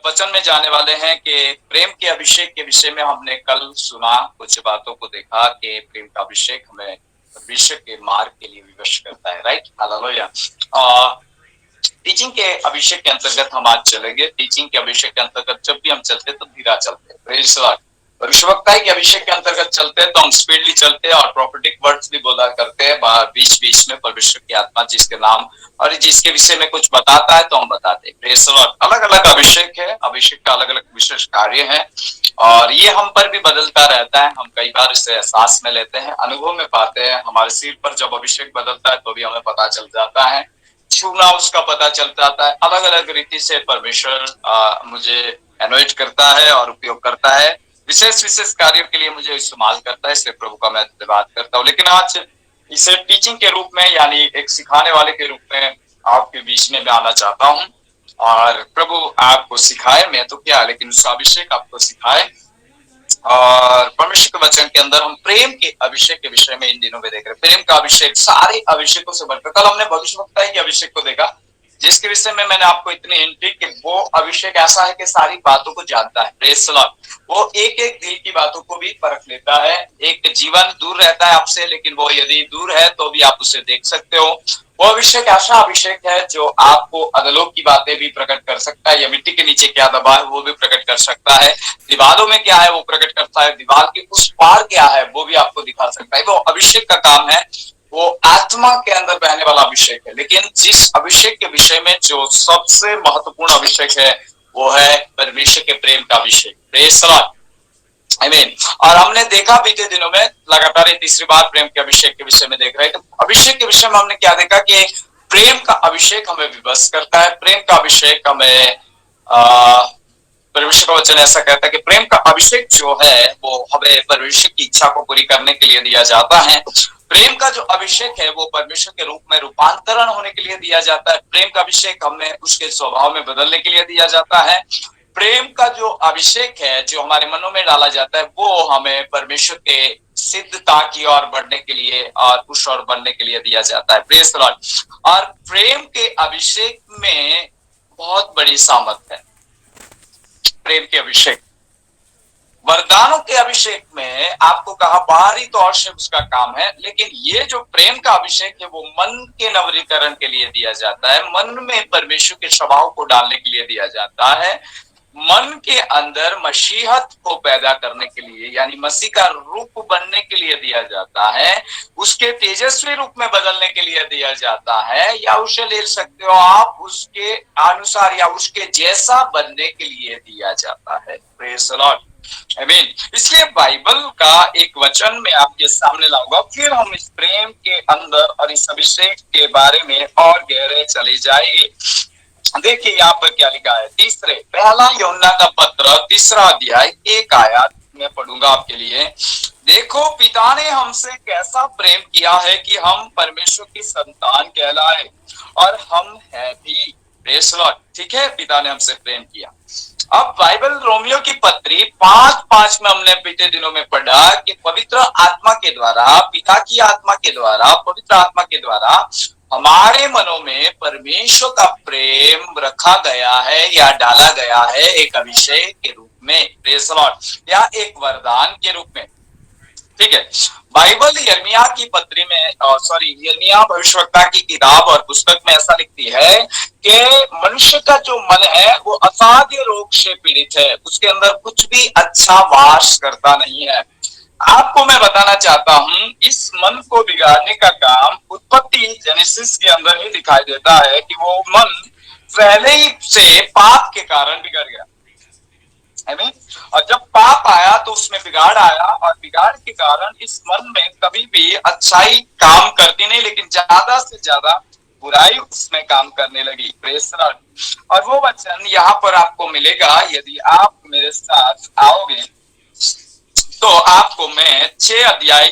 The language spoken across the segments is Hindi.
वचन में जाने वाले हैं कि प्रेम के अभिषेक के विषय में हमने कल सुना, कुछ बातों को देखा कि प्रेम का अभिषेक हमें भविष्य के मार्ग के लिए विवश करता है। Right, hallelujah. टीचिंग के अभिषेक के अंतर्गत हम आज चलेंगे। टीचिंग के अभिषेक के अंतर्गत जब भी हम चलते हैं तो धीरा चलते हैं। Praise the Lord. भविष्यवक्ताई के अभिषेक के अंतर्गत चलते हैं तो हम स्पीडली चलते हैं और प्रोफेटिक वर्ड्स भी बोला करते हैं। बीच बीच में परमेश्वर की आत्मा जिसके नाम और जिसके विषय में कुछ बताता है तो हम बताते हैं। Praise the Lord. अलग अलग अभिषेक है, अभिषेक का अलग अलग विशेष कार्य है और ये हम पर भी बदलता रहता है। हम कई बार इसे एहसास में लेते हैं, अनुभव में पाते हैं। हमारे सिर पर जब अभिषेक बदलता है तो भी हमें पता चल जाता है, छूना उसका पता चल जाता है। अलग अलग रीति से परमेश्वर मुझे एनोइट करता है और उपयोग करता है, विशेष विशेष कार्यों के लिए मुझे इस्तेमाल करता है। इसलिए प्रभु का मैं धन्यवाद करता हूँ। लेकिन आज इसे टीचिंग के रूप में यानी एक सिखाने वाले के रूप में आपके बीच में मैं आना चाहता हूँ और प्रभु आपको सिखाए, मैं तो क्या लेकिन उसका अभिषेक आपको सिखाए। और परमेश्वर के वचन के अंदर हम प्रेम के अभिषेक के विषय में इन दिनों में देख रहे हैं। प्रेम का अभिषेक सारे अभिषेकों से बढ़कर, कल हमने भविष्यवक्ता के अभिषेक को देखा जिसके विषय में मैंने आपको इतनी हिंट दी कि वो अभिषेक ऐसा है कि सारी बातों को जानता है। Praise the Lord. वो एक एक दिल की बातों को भी परख लेता है। एक जीवन दूर रहता है आपसे, लेकिन वो यदि दूर है तो भी आप उसे देख सकते हो। वो अभिषेक ऐसा अभिषेक है जो आपको अधोलोक की बातें भी प्रकट कर सकता है, या मिट्टी के नीचे क्या दबा है वो भी प्रकट कर सकता है, दीवारों में क्या है वो प्रकट करता है, दीवार के उस पार क्या है वो भी आपको दिखा सकता है। वो अभिषेक का काम है, वो आत्मा के अंदर बहने वाला अभिषेक है। लेकिन जिस अभिषेक के विषय में जो सबसे महत्वपूर्ण अभिषेक है वो है परमेश्वर के प्रेम का अभिषेक। Praise the Lord. आमीन। और हमने देखा बीते दिनों में लगातार ये तीसरी बार प्रेम के अभिषेक के विषय में देख रहे हैं। तो अभिषेक के विषय में हमने क्या देखा कि प्रेम का अभिषेक हमें विवश करता है। प्रेम का अभिषेक हमें परमेश्वर का वचन ऐसा कहता है कि प्रेम का अभिषेक जो है वो हमें परमेश्वर की इच्छा को पूरी करने के लिए दिया जाता है। प्रेम का जो अभिषेक है वो परमेश्वर के रूप में रूपांतरण होने के लिए दिया जाता है। प्रेम का अभिषेक हमें उसके स्वभाव में बदलने के लिए दिया जाता है। प्रेम का जो अभिषेक है जो हमारे मनों में डाला जाता है वो हमें परमेश्वर के सिद्धता की ओर बढ़ने के लिए और उस ओर बढ़ने के लिए दिया जाता है। Praise the Lord. और प्रेम के अभिषेक में बहुत बड़ी सामर्थ है। प्रेम के अभिषेक, वरदानों के अभिषेक में आपको कहा बाहरी तौर से उसका काम है, लेकिन ये जो प्रेम का अभिषेक है वो मन के नवीनीकरण के लिए दिया जाता है। मन में परमेश्वर के स्वभाव को डालने के लिए दिया जाता है। मन के अंदर मसीहत को पैदा करने के लिए यानी मसीह का रूप बनने के लिए दिया जाता है। उसके तेजस्वी रूप में बदलने के लिए दिया जाता है, या उसे ले सकते हो आप उसके अनुसार या उसके जैसा बनने के लिए दिया जाता है। Praise the Lord. आमीन। इसलिए बाइबल का एक वचन में आपके सामने लाऊंगा, फिर हम इस प्रेम के अंदर और इस अभिषेक के बारे में और गहरे चले जाएंगे। देखिए यहाँ पर क्या लिखा है। पहला यूहन्ना का पत्र 3 अध्याय 1 आयत में पढ़ूंगा आपके लिए। देखो पिता ने हमसे कैसा प्रेम किया है कि हम परमेश्वर की संतान कहलाए, और हम है भी। Praise the Lord. ठीक है, पिता ने हमसे प्रेम किया। अब बाइबल रोमियो की पत्री 5:5 में हमने बीते दिनों में पढ़ा कि पवित्र आत्मा के द्वारा, पिता की आत्मा के द्वारा, पवित्र आत्मा के द्वारा हमारे मनों में परमेश्वर का प्रेम रखा गया है या डाला गया है एक अभिषेक के रूप में। Praise the Lord. या एक वरदान के रूप में। ठीक है, बाइबल यिर्मयाह की पत्री में यिर्मयाह भविष्यवक्ता की किताब और पुस्तक में ऐसा लिखती है कि मनुष्य का जो मन है वो असाध्य रोग से पीड़ित है, उसके अंदर कुछ भी अच्छा वास करता नहीं है। आपको मैं बताना चाहता हूं, इस मन को बिगाड़ने का काम उत्पत्ति जेनेसिस के अंदर ही दिखाई देता है कि वो मन पहले ही से पाप के कारण बिगड़ गया। आमीन। और जब पाप आया तो उसमें बिगाड़ आया, और बिगाड़ के कारण इस मन में कभी भी अच्छाई काम करती नहीं, लेकिन ज्यादा से ज्यादा बुराई उसमें काम करने लगी। Praise the Lord. और वो वचन यहाँ पर आपको मिलेगा, यदि आप मेरे साथ आओगे तो आपको मैं 6 अध्याय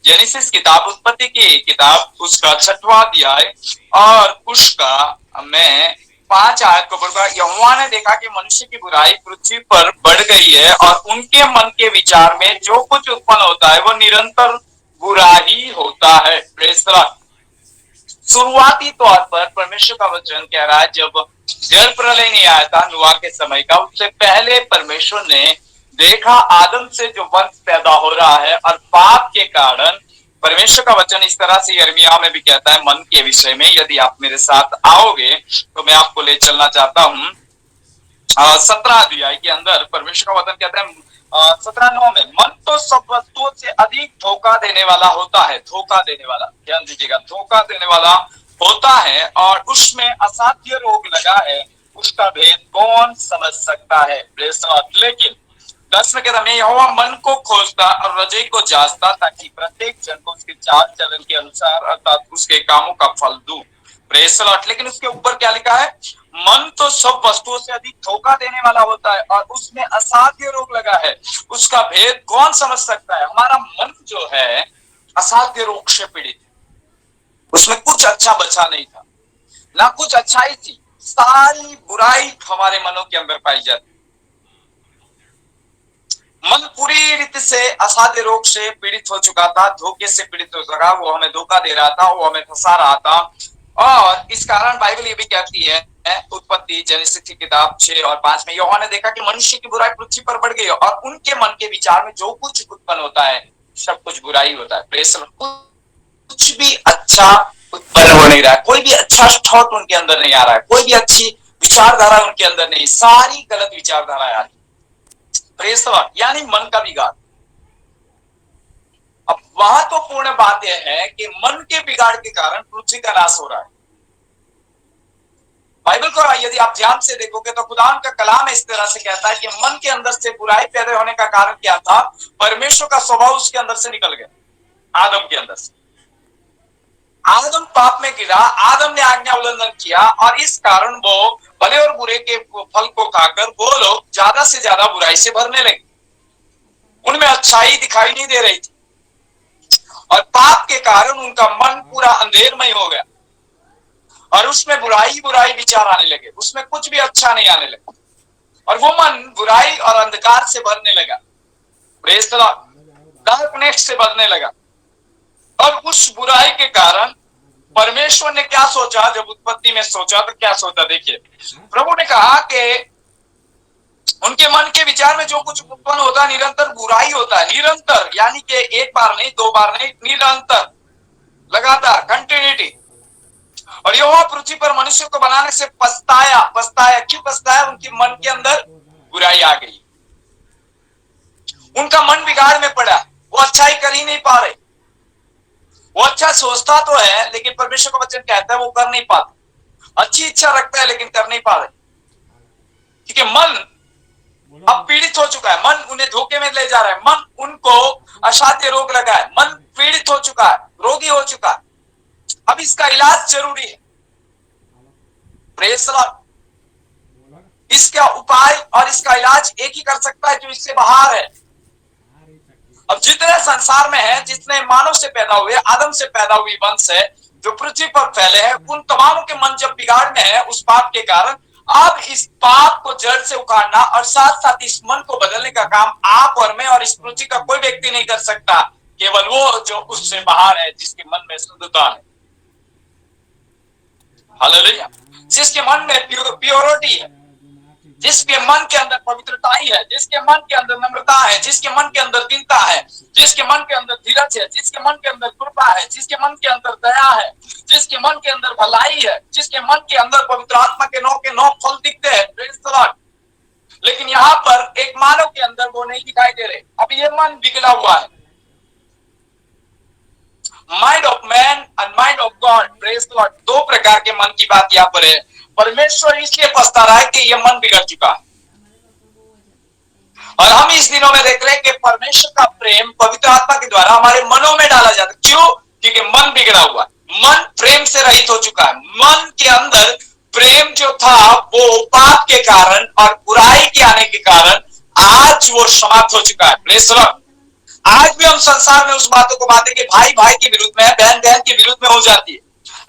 जेनेसिस किताब, उत्पत्ति की किताब, उसका 6वां अध्याय और उसका मैं 5 आयत को पढ़ूंगा। यहोवा ने देखा कि मनुष्य की बुराई पृथ्वी पर बढ़ गई है, और उनके मन के विचार में जो कुछ उत्पन्न होता है वो निरंतर बुरा ही होता है। Praise the Lord. शुरुआती तौर पर परमेश्वर का वचन कह रहा है, जब जल प्रलय नहीं आया था नूह के समय का, उससे पहले परमेश्वर ने देखा आदम से जो वंश पैदा हो रहा है, और पाप के कारण परमेश्वर का वचन इस तरह से यिर्मयाह में भी कहता है मन के विषय में। यदि आप मेरे साथ आओगे तो मैं आपको ले चलना चाहता हूं 17 अध्याय के अंदर। परमेश्वर का वचन कहता है 17:9 में, मन तो सब वस्तुओं से अधिक धोखा देने वाला होता है। धोखा देने वाला, ध्यान दीजिएगा, धोखा देने वाला होता है, और उसमें असाध्य रोग लगा है, उसका भेद कौन समझ सकता है। लेकिन 10 में कहता, मैं यहोवा मन को खोजता और हृदय को जांचता, ताकि प्रत्येक जन को उसके चाल चलन के अनुसार अर्थात उसके कामों का फल दूं। Praise the Lord. लेकिन उसके ऊपर क्या लिखा है, मन तो सब वस्तुओं से अधिक धोखा देने वाला होता है, और उसमें असाध्य रोग लगा है, उसका भेद कौन समझ सकता है। हमारा मन जो है असाध्य रोग से पीड़ित है, उसमें कुछ अच्छा बचा नहीं था, ना कुछ अच्छाई थी, सारी बुराई हमारे मनों के अंदर पाई जाती। मन पूरी रीति से असाध्य रोग से पीड़ित हो चुका था, धोखे से पीड़ित हो चुका, वो हमें धोखा दे रहा था, वो हमें फंसा रहा था। और इस कारण बाइबल ये भी कहती है, उत्पत्ति जेनेसिस की किताब 6 और 5 में, यहोवा ने देखा कि मनुष्य की बुराई पृथ्वी पर बढ़ गई और उनके मन के विचार में जो कुछ उत्पन्न होता है सब कुछ बुराई होता है। प्रेस, कुछ भी अच्छा उत्पन्न हो नहीं रहा है, कोई भी अच्छा थॉट उनके अंदर नहीं आ रहा है, कोई भी अच्छी विचारधारा उनके अंदर नहीं, सारी गलत विचारधारा आ रही। प्रेस, यानी मन का बिगाड़। अब महत्वपूर्ण बात यह है कि मन के बिगाड़ के कारण पृथ्वी का नाश हो रहा है। बाइबल को यदि आप ध्यान से देखोगे तो खुदा का कलाम इस तरह से कहता है कि मन के अंदर से बुराई पैदा होने का कारण क्या था, परमेश्वर का स्वभाव उसके अंदर से निकल गया, आदम के अंदर से। आदम पाप में गिरा, आदम ने आज्ञा उल्लंघन किया, और इस कारण वो भले और बुरे के फल को खाकर वो लोग ज्यादा से ज्यादा बुराई से भरने लगे, उनमें अच्छाई दिखाई नहीं दे रही थी, और पाप के कारण उनका मन पूरा अंधेरमय हो गया, और उसमें बुराई बुराई विचार आने लगे, उसमें कुछ भी अच्छा नहीं आने लगा, और वो मन बुराई और अंधकार से भरने लगा। Praise the Lord. डार्कनेस से भरने लगा। और उस बुराई के कारण परमेश्वर ने क्या सोचा, जब उत्पत्ति में सोचा तो क्या सोचा, देखिए प्रभु ने कहा कि उनके मन के विचार में जो कुछ उत्पन्न होता है निरंतर बुराई होता है, निरंतर, यानी कि एक बार नहीं, दो बार नहीं, निरंतर, लगातार, कंटिन्यूटी। और यहोवा पृथ्वी पर मनुष्य को बनाने से पछताया। पछताया क्यों पछताया? उनके मन के अंदर बुराई आ गई, उनका मन बिगाड़ में पड़ा, वो अच्छाई कर ही नहीं पा रहे। वो अच्छा सोचता तो है, लेकिन परमेश्वर का वचन कहता है वो कर नहीं पाते। अच्छी इच्छा रखता है लेकिन कर नहीं पा रहे, क्योंकि मन अब पीड़ित हो चुका है, मन उन्हें धोखे में ले जा रहा है, मन उनको असाध्य रोग लगा है, मन पीड़ित हो चुका है, रोगी हो चुका है। अब इसका इलाज जरूरी है। Praise the Lord. इसका उपाय और इसका इलाज एक ही कर सकता है जो इससे बाहर है। अब जितने संसार में है, जितने मानव से पैदा हुए, आदम से पैदा हुई वंश है जो पृथ्वी पर फैले हैं, उन तमामों के मन जब बिगाड़ में है उस पाप के कारण, अब इस पाप को जड़ से उखाड़ना और साथ साथ इस मन को बदलने का काम आप और मैं और इस पृथ्वी का कोई व्यक्ति नहीं कर सकता, केवल वो जो उससे बाहर है, जिसके मन में शुद्धता है। हालेलुया। जिसके मन में प्योरिटी है, जिसके मन के अंदर पवित्रता ही है, जिसके मन के अंदर नम्रता है, जिसके मन के अंदर दीनता है, जिसके मन के अंदर धीरज है, जिसके मन के अंदर कृपा है, जिसके मन के अंदर दया है, जिसके मन के अंदर भलाई है, जिसके मन के अंदर पवित्र आत्मा के नौ फल दिखते हैं। Praise the Lord. लेकिन यहाँ पर एक मानव के अंदर वो नहीं दिखाई दे रहे। अब ये मन बिगड़ा हुआ है, mind of man and mind of God. Praise the Lord. दो प्रकार के मन की बात यहाँ पर है। परमेश्वर इसलिए पछता रहा है कि यह मन बिगड़ चुका है, और हम इस दिनों में देख रहे हैं कि परमेश्वर का प्रेम पवित्र आत्मा के द्वारा हमारे मनों में डाला जाता है। क्यों? क्योंकि मन बिगड़ा हुआ, मन प्रेम से रहित हो चुका है। मन के अंदर प्रेम जो था वो पाप के कारण और बुराई के आने के कारण आज वो समाप्त हो चुका है। Praise the Lord. आज भी हम संसार में उस बातों को बातें कि भाई भाई के विरुद्ध में है, बहन बहन के विरुद्ध में हो जाती है।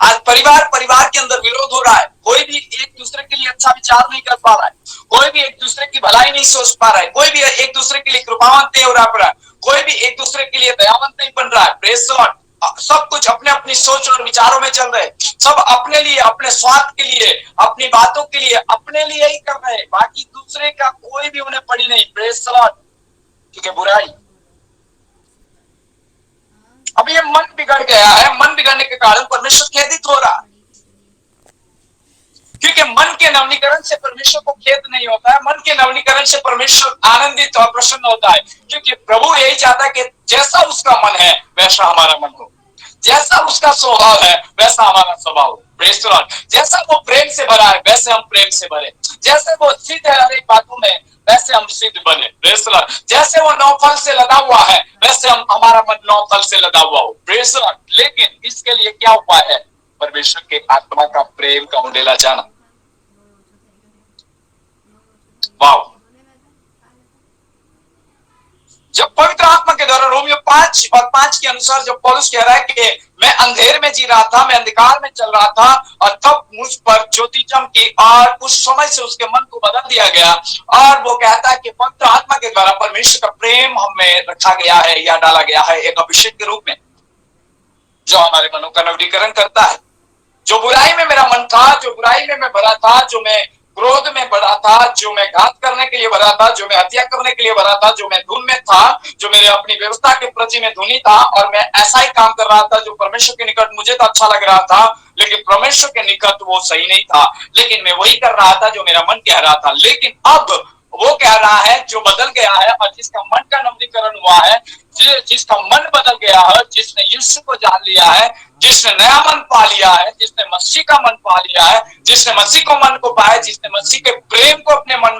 आज परिवार परिवार के अंदर विरोध हो रहा है, कोई भी एक दूसरे के लिए अच्छा विचार नहीं कर पा रहा है, कोई भी एक दूसरे की भलाई नहीं सोच पा रहा है, कोई भी एक दूसरे के लिए कृपावंत नहीं हो रहा है, कोई भी एक दूसरे के लिए दयावंत नहीं बन रहा है। Praise the Lord. सब कुछ अपने अपनी सोच और विचारों में चल रहे, सब अपने लिए, अपने स्वार्थ के लिए, अपनी बातों के लिए, अपने लिए ही कर रहे, बाकी दूसरे का कोई भी उन्हें पड़ी नहीं। Praise the Lord. ठीक है, बुराई। अब ये मन बिगड़ गया है, मन बिगड़ने के कारण परमेश्वर खेदित हो रहा, क्योंकि मन के नवनीकरण से परमेश्वर को खेद नहीं होता है, मन के नवनीकरण से परमेश्वर आनंदित और प्रसन्न होता है, क्योंकि प्रभु यही चाहता है कि जैसा उसका मन है वैसा हमारा मन हो, जैसा उसका स्वभाव है वैसा हमारा स्वभाव हो। Praise the Lord. जैसा वो प्रेम से भरा है वैसे हम प्रेम से भरे, जैसे वो सिद्ध है हर एक बातों में वैसे हम सिद्ध बने। Praise the Lord. जैसे वो 9 फल से लदा हुआ है वैसे हमारा मन 9 फल से लदा हुआ हो। Praise the Lord. लेकिन इसके लिए क्या उपाय है? परमेश्वर के आत्मा का प्रेम का उंडेला जाना। वाह। जब पवित्र आत्मा के द्वारा रोमियो 5:5 के अनुसार जब पौलुस कह रहा है कि मैं अंधेर में जी रहा था, मैं अंधकार में चल रहा था, और तब मुझ पर ज्योति चमकी और उस समय से उसके मन को बदल दिया गया, और वो कहता है कि पवित्र आत्मा के द्वारा परमेश्वर का प्रेम हमें रखा गया है या डाला गया है एक अभिषेक के रूप में, जो हमारे मनों का नवीनीकरण करता है। जो बुराई में मेरा मन था, जो बुराई में मैं भरा था, जो मैं क्रोध में भरा था, जो मैं घात करने के लिए भरा था, जो मैं हत्या करने के लिए भरा था, जो मैं धुन में था, जो मेरे अपनी व्यवस्था के प्रति में धुनी था, और मैं ऐसा ही काम कर रहा था जो परमेश्वर के निकट मुझे तो अच्छा लग रहा था, लेकिन परमेश्वर के निकट वो सही नहीं था, लेकिन मैं वही कर रहा था जो मेरा मन कह रहा था। लेकिन अब वो कह रहा है जो बदल गया है और जिसका मन का नवीनीकरण हुआ है, जिसका मन बदल गया है, जिसने यीशु को जान लिया है, जिसने नया मन पा लिया है, जिसने मसीह का मन पा लिया है, जिसने मसीह को मन को पाया, जिसने मसीह के प्रेम को अपने मन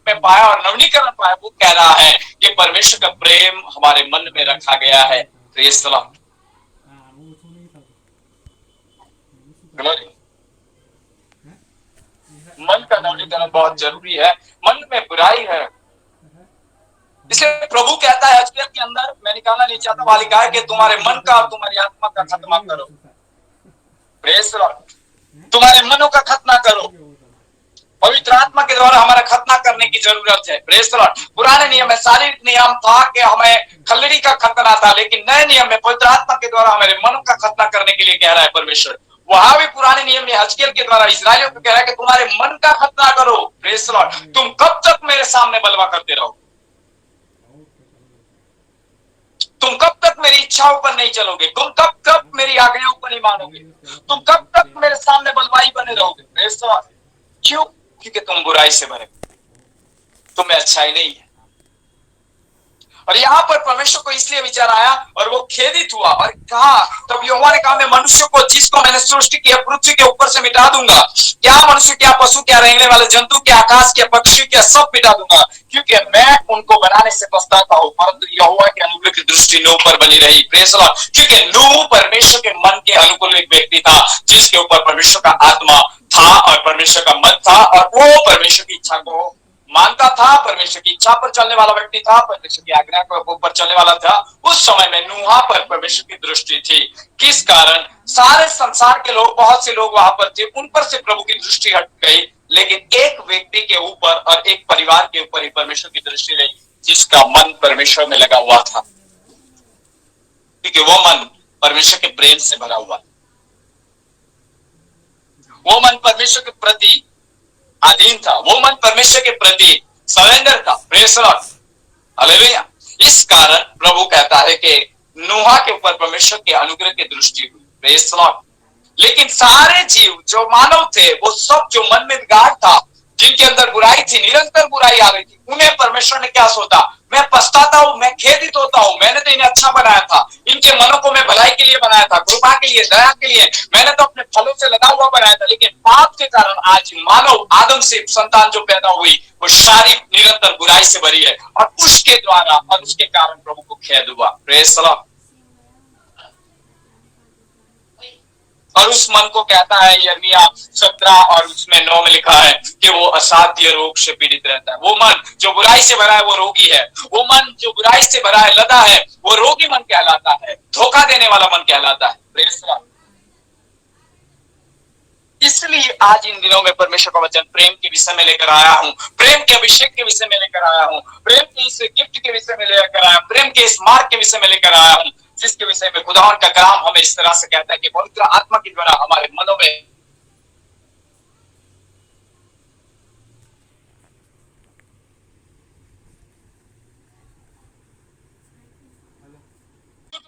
में पाया और नवीनीकरण पाया, वो कह रहा है कि परमेश्वर का प्रेम हमारे मन में रखा गया है। Praise the Lord. ग्लोरी। मन का नवीनीकरण बहुत जरूरी है। मन में बुराई है, इसलिए प्रभु कहता है हजकिय्याह के अंदर, मैं निकालना नहीं चाहता, वाली कहा है कि तुम्हारे मन का और तुम्हारी आत्मा का खत्मा करो। Praise the Lord. तुम्हारे मनों का खतना करो। पवित्र आत्मा के द्वारा हमारा खतना करने की जरूरत है। Praise the Lord. पुराने नियम में शारीरिक नियम था कि हमें खलड़ी का खतना था, लेकिन नए नियम में पवित्र आत्मा के द्वारा हमारे मनों का खतना करने के लिए कह रहा है परमेश्वर। वहां भी पुराने नियम में हजकिय्याह के द्वारा इस्राएलियों को कह रहा है कि तुम्हारे मन का खतना करो। Praise the Lord. तुम कब तक मेरे सामने बलवा करते रहो? तुम कब तक मेरी इच्छाओं पर नहीं चलोगे? तुम कब तक मेरी आज्ञाओं को नहीं मानोगे? तुम कब तक मेरे सामने बलवाई बने रहोगे? Praise the Lord. क्यों? क्योंकि तुम बुराई से भरे, तुम्हें अच्छाई नहीं है। और यहाँ पर परमेश्वर को इसलिए विचार आया और वो खेदित हुआ और कहा, तब यहोवा ने कहा, मैं मनुष्य को जिसको मैंने सृष्टि किया पृथ्वी के ऊपर से मिटा दूंगा, क्या मनुष्य, क्या पशु, क्या रेंगने वाले जंतु, क्या आकाश के पक्षी, क्या सब मिटा दूंगा, क्योंकि मैं उनको बनाने से पछताता हूं। परंतु यहोवा के अनुग्रह की दृष्टि नूह पर बनी रही। Praise the Lord. क्योंकि नूह परमेश्वर के मन के अनुकूल एक व्यक्ति था, जिसके ऊपर परमेश्वर का आत्मा था और परमेश्वर का मन था, और वो परमेश्वर की इच्छा को मानता था, परमेश्वर की इच्छा पर चलने वाला व्यक्ति था, परमेश्वर की आज्ञा के ऊपर चलने वाला था। उस समय में नूह पर परमेश्वर की दृष्टि थी। किस कारण? सारे संसार के लोग, बहुत से लोग वहां पर थे, उन पर से प्रभु की दृष्टि हट गई, लेकिन एक व्यक्ति के ऊपर और एक परिवार के ऊपर ही परमेश्वर की दृष्टि रही, जिसका मन परमेश्वर में लगा हुआ था, क्योंकि वो मन परमेश्वर के प्रेम से भरा हुआ, वो मन परमेश्वर के प्रति अधीन था, वो मन परमेश्वर के प्रति सरेंडर था। Praise the Lord. हालेलुया। इस कारण प्रभु कहता है कि नूह के ऊपर परमेश्वर के अनुग्रह की दृष्टि हुई। Praise the Lord. लेकिन सारे जीव जो मानव थे, वो सब जो मन में गाढ़ था, जिनके अंदर बुराई थी, निरंतर बुराई आ रही थी, उन्हें परमेश्वर ने क्या सोचा? मैं पछताता हूं, मैं खेदित होता हूं, मैंने तो इन्हें अच्छा बनाया था, इनके मनों को मैं भलाई के लिए बनाया था, कृपा के लिए, दया के लिए, मैंने तो अपने फलों से लदा हुआ बनाया था, लेकिन पाप के कारण आज मानव आदम से संतान जो पैदा हुई, वो शारीरिक निरंतर बुराई से भरी है, और उसके द्वारा और उसके कारण प्रभु को खेद हुआ। Praise the Lord. और उस मन को कहता है यिर्मयाह 17 और उसमें 9 में लिखा है कि वो असाध्य रोग से पीड़ित रहता है। वो मन जो बुराई से भरा है वो रोगी है, वो मन जो बुराई से भरा है, लदा है, वो रोगी मन कहलाता है, धोखा देने वाला मन कहलाता है। Praise the Lord. इसलिए आज इन दिनों में परमेश्वर का वचन प्रेम के विषय में लेकर आया हूं, प्रेम के अभिषेक के विषय में लेकर आया हूं, प्रेम के इस गिफ्ट के विषय में लेकर आया हूं, प्रेम के इस मार्ग के विषय में लेकर आया हूं, जिसके विषय में खुदावन का कलाम हमें इस तरह से कहता है कि पवित्र आत्मा के द्वारा हमारे मनों में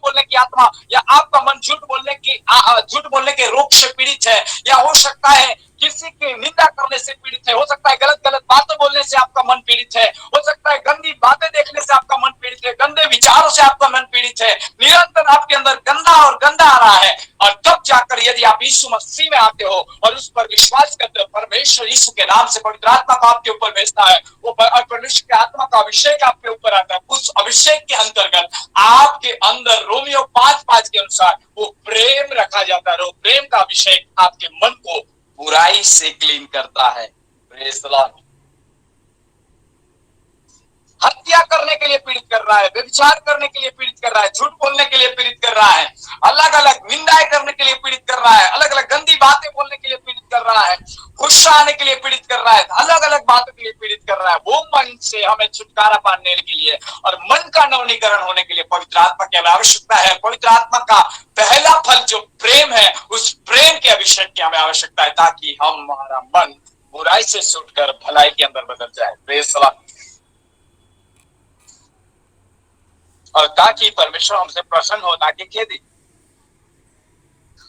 बोलने की आत्मा या आपका मन झूठ बोलने के रोग से पीड़ित है, या हो सकता है किसी की निंदा करने से पीड़ित है, हो सकता है गलत गलत बातें बोलने से आपका मन पीड़ित है, हो सकता है गंदी बातें देखने से आपका मन पीड़ित है, गंदे विचारों से आपका मन पीड़ित है, निरंतर आपके अंदर गंदा आ रहा है। और तब जाकर यदि आप यीशु मसीह में आते हो और उस पर विश्वास करते हो, परमेश्वर यीशु के नाम से पवित्र आत्मा को आपके ऊपर भेजता है, वो परमेश्वर के आत्मा का अभिषेक आपके ऊपर आता है। उस अभिषेक के अंतर्गत आपके अंदर रोमियो 5:5 के अनुसार वो प्रेम रखा जाता है। वो प्रेम का अभिषेक आपके मन को बुराई से क्लीन करता है। Praise the Lord. हत्या करने के लिए पीड़ित कर रहा है, व्यभिचार करने के लिए पीड़ित कर रहा है, झूठ बोलने के लिए पीड़ित कर रहा है, अलग अलग निंदाएं करने के लिए पीड़ित कर रहा है, अलग अलग गंदी बातें बोलने के लिए पीड़ित कर रहा है, गुस्सा आने के लिए पीड़ित कर रहा है, अलग अलग बातों के लिए पीड़ित कर रहा है। वो मन से हमें छुटकारा पाने के लिए और मन का नवीनीकरण होने के लिए पवित्र आत्मा की आवश्यकता है। पवित्र आत्मा का पहला फल जो प्रेम है, उस प्रेम के अभिषेक की हमें आवश्यकता है, ताकि हमारा मन बुराई से छूटकर भलाई के अंदर बदल जाए। Praise the Lord. और ताकि परमेश्वर हमसे प्रसन्न हो, ना कि खेदी।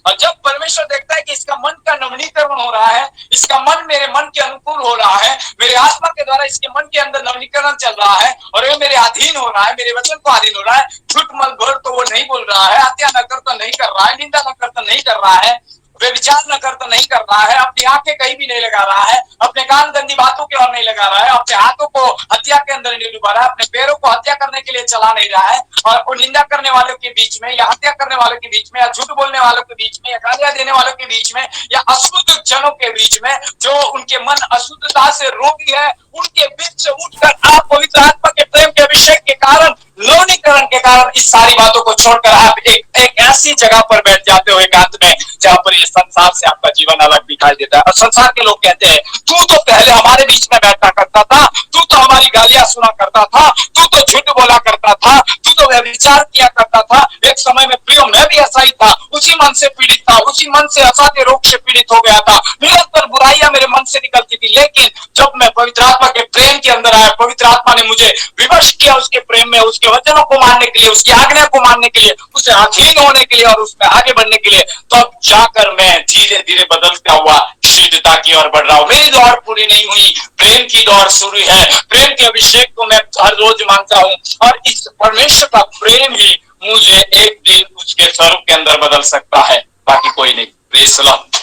और जब परमेश्वर देखता है कि इसका मन का नवीनीकरण हो रहा है, इसका मन मेरे मन के अनुकूल हो रहा है, मेरे आत्मा के द्वारा इसके मन के अंदर नवीनीकरण चल रहा है और ये मेरे अधीन हो रहा है, मेरे वचन को अधीन हो रहा है, झूठ मत बोल तो वो नहीं बोल रहा है, हत्या न कर तो नहीं कर रहा है, निंदा न कर तो नहीं कर रहा है, व्यभिचार न कर तो नहीं कर रहा है, अपनी आंखें कहीं भी नहीं लगा रहा है, अपने कान गंदी बातों की ओर नहीं लगा रहा है, अपने हाथों को हत्या के अंदर नहीं डुबा रहा है, अपने पैरों को हत्या करने के लिए चला नहीं रहा है, और निंदा करने वालों के बीच में या हत्या करने वालों के बीच में या झूठ बोलने वालों के बीच में या गालियां देने वालों के बीच में या अशुद्ध जनों के बीच में, जो उनके मन अशुद्धता से रोगी है, उनके बीच से उठकर आप पवित्र आत्मा के प्रेम के अभिषेक के कारण, नवीनीकरण के कारण इस सारी बातों को छोड़कर आप एक ऐसी जगह पर बैठ जाते हो एकांत में, जहां पर ये संसार से आपका जीवन अलग दिखाई देता है। और संसार के लोग कहते हैं, तू तो पहले हमारे बीच में बैठा करता था, तू तो हमारी गालियां सुना करता था, तू तो झूठ बोला करता था, तू तो व्यभिचार किया करता था। एक समय में प्रियो मैं भी ऐसा ही था, उसी मन से पीड़ित था, उसी मन से असाध्य रोग से पीड़ित हो गया था, निरंतर बुराइयां मेरे मन से निकलती थी। लेकिन जब मैं पवित्र आत्मा के प्रेम के अंदर आया, पवित्र आत्मा ने मुझे विवश किया उसके प्रेम में, उसके वचनों को मानने के लिए, उसकी आज्ञा को मानने के लिए, उसे अधीन होने के लिए और उसमें आगे बढ़ने के लिए, तब जाकर मैं धीरे धीरे बदलता हुआ शुद्धता की ओर बढ़ रहा हूं। मेरी दौड़ पूरी नहीं हुई, प्रेम की दौड़ शुरू है। प्रेम के अभिषेक को मैं हर रोज मांगता हूं और इस परमेश्वर का प्रेम ही मुझे एक दिन उसके स्वरूप के अंदर बदल सकता है, बाकी कोई नहीं। Praise the Lord.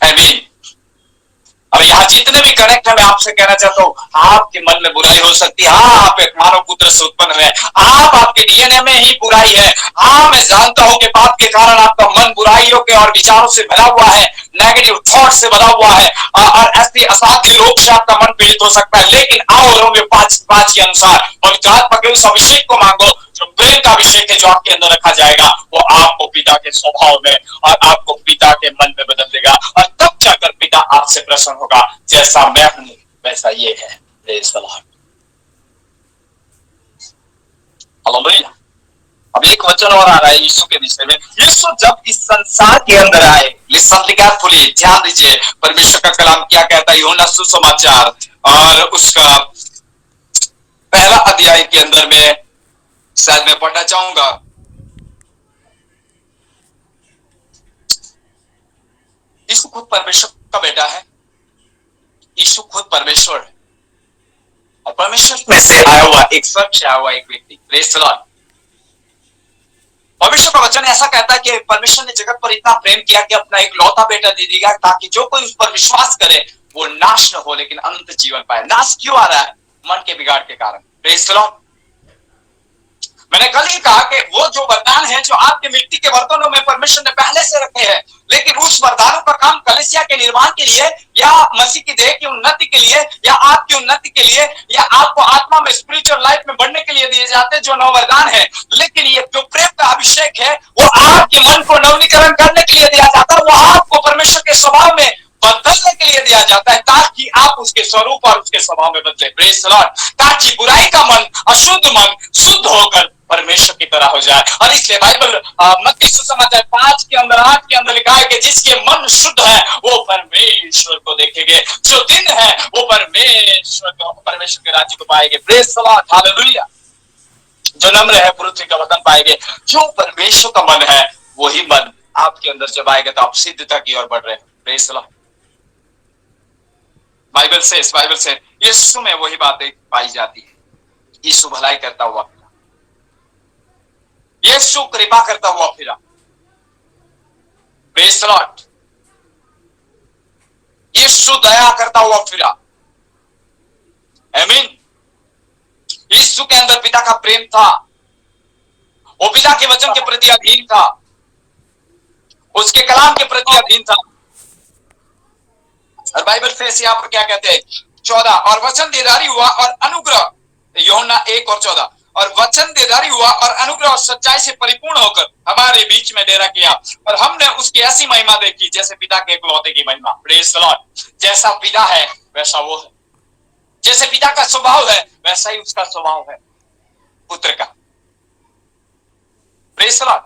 आमीन। अब यहाँ जितने भी कनेक्ट है, मैं आपसे कहना चाहता हूँ, आपके मन में बुराई हो सकती है। हाँ, आप एक मानव पुत्र से उत्पन्न हुए, आपके डीएनए में ही बुराई है। हाँ, मैं जानता हूँ कि पाप के कारण आपका मन बुराइयों के और विचारों से भरा हुआ है, नेगेटिव थॉट से भरा हुआ है, और ऐसे असाध्य रोग से आपका मन पीड़ित हो सकता है। लेकिन आओ रोमियो 5:5 के अनुसार पवित्र आत्मा के उस अभिषेक को मांगो, जो प्रेम का अभिषेक है, जो आपके अंदर रखा जाएगा, वो आपको पिता के स्वभाव में और आपको पिता के मन में बदल देगा, और तब जाकर पिता आपसे प्रसन्न होगा। जैसा मैं हूं वैसा ये है। Praise the Lord. हालेलुया। अब एक वचन और आ रहा है यीशु के विषय में। यीशु जब इस संसार के अंदर आए, लिसन केयरफुली, ध्यान दीजिए परमेश्वर का कलाम क्या कहता है। यूहन्ना सुसमाचार और उसका पहला अध्याय के अंदर में शायद मैं पढ़ना चाहूंगा। यीशु खुद परमेश्वर का बेटा है, यीशु खुद परमेश्वर है, और परमेश्वर में से आया हुआ एक स्वर्ग से आया हुआ एक व्यक्ति। Praise the Lord. परमेश्वर का वचन ऐसा कहता है कि परमेश्वर ने जगत पर इतना प्रेम किया कि अपना एक लौता बेटा दे दिया, ताकि जो कोई उस पर विश्वास करे वो नाश न हो लेकिन अनंत जीवन पाए। नाश क्यों आ रहा है? मन के बिगाड़ के कारण। Praise the Lord. मैंने कल ही कहा कि वो जो वरदान है जो आपके मिट्टी के बर्तनों में परमेश्वर ने पहले से रखे हैं, लेकिन उस वरदानों का काम कलीसिया के निर्माण के लिए या मसीह की देह की उन्नति के लिए या आपकी उन्नति के लिए या आपको आत्मा में स्पिरिचुअल लाइफ में बढ़ने के लिए दिए जाते हैं, जो नौ वरदान है। लेकिन ये जो प्रेम का अभिषेक है, वो आपके मन को नवीनीकरण करने के लिए दिया जाता है, वो आपको परमेश्वर के स्वभाव में बदलने के लिए दिया जाता है, ताकि आप उसके स्वरूप और उसके स्वभाव में बदले। Praise the Lord. ताकि बुराई का मन, अशुद्ध मन शुद्ध होकर परमेश्वर की तरह हो जाए। और इसलिए बाइबल मत्ती सुसमाचार 5 के अंदर 8 के अंदर लिखा है कि जिसके मन शुद्ध है वो परमेश्वर को देखेंगे, जो दिन है वो परमेश्वर के राज्य को पाएंगे। Praise the Lord, hallelujah. जो नम्र है पृथ्वी का वतन पाएंगे। जो परमेश्वर का मन है वही मन आपके अंदर जब आएगा तो आप सिद्धता की ओर बढ़ रहे हैं। Praise the Lord. बाइबल से यीशु में वही बातें पाई जाती है। यीशु भलाई करता हुआ फिरा, यीशु कृपा करता हुआ फिरा। Praise the Lord. यीशु दया करता हुआ फिरा। आमीन। यीशु के अंदर पिता का प्रेम था, वो पिता के वचन के प्रति अधीन था, उसके कलाम के प्रति अधीन था। और बाइबल से यहाँ पर क्या कहते हैं 14, और वचन देदारी हुआ और अनुग्रह, यूहन्ना 1 और 14, और वचन देदारी हुआ और अनुग्रह और सच्चाई से परिपूर्ण होकर हमारे बीच में डेरा किया, और हमने उसकी ऐसी महिमा देखी जैसे पिता के इकलौते की महिमा। Praise the Lord. जैसा पिता है वैसा वो है, जैसे पिता का स्वभाव है वैसा ही उसका स्वभाव है पुत्र का। Praise the Lord.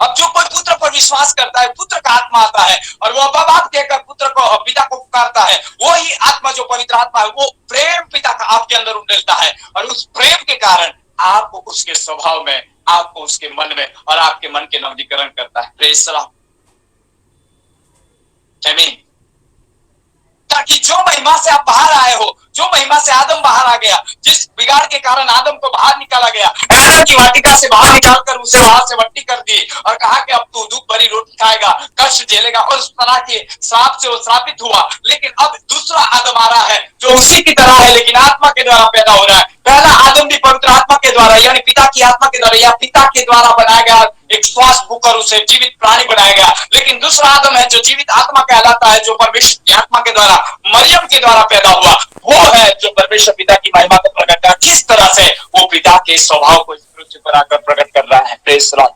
अब जो कोई पुत्र पर विश्वास करता है, पुत्र का आत्मा आता है और वो अब्बा बाप कहकर पुत्र को, पिता को पुकारता है। वो ही आत्मा जो पवित्र आत्मा है, वो प्रेम पिता का आपके अंदर उंडेलता है, और उस प्रेम के कारण आपको उसके स्वभाव में, आपको उसके मन में और आपके मन के नवीनीकरण करता है। Praise the Lord. आमीन। ताकि जो महिमा से आप बाहर आए हो, जो महिमा से आदम बाहर आ गया, जिस बिगाड़ के कारण आदम को बाहर निकाला गया, एडन की वाटिका से बाहर निकालकर उसे वहां से वट्टी कर दी और कहा कि अब तू दुख भरी रोटी खाएगा, कष्ट झेलेगा, और उस तरह के श्राप से वो श्रापित हुआ। लेकिन अब दूसरा आदम आ रहा है जो उसी की तरह है लेकिन आत्मा के द्वारा पैदा हो रहा है। पहला आदम भी पवित्र आत्मा के द्वारा यानी पिता की आत्मा के द्वारा या पिता के द्वारा बनाया गया एक श्वास भूकर उसे जीवित प्राणी बनाया गया। लेकिन दूसरा आदम है जो जीवित आत्मा कहलाता है, जो परमेश्वर की आत्मा के द्वारा मरियम के द्वारा पैदा हुआ। वो है जो परमेश्वर पिता की महिमा को प्रकट कर, किस तरह से वो पिता के स्वभाव को इस पृथ्वी पर आकर प्रकट कर रहा है। Praise the Lord.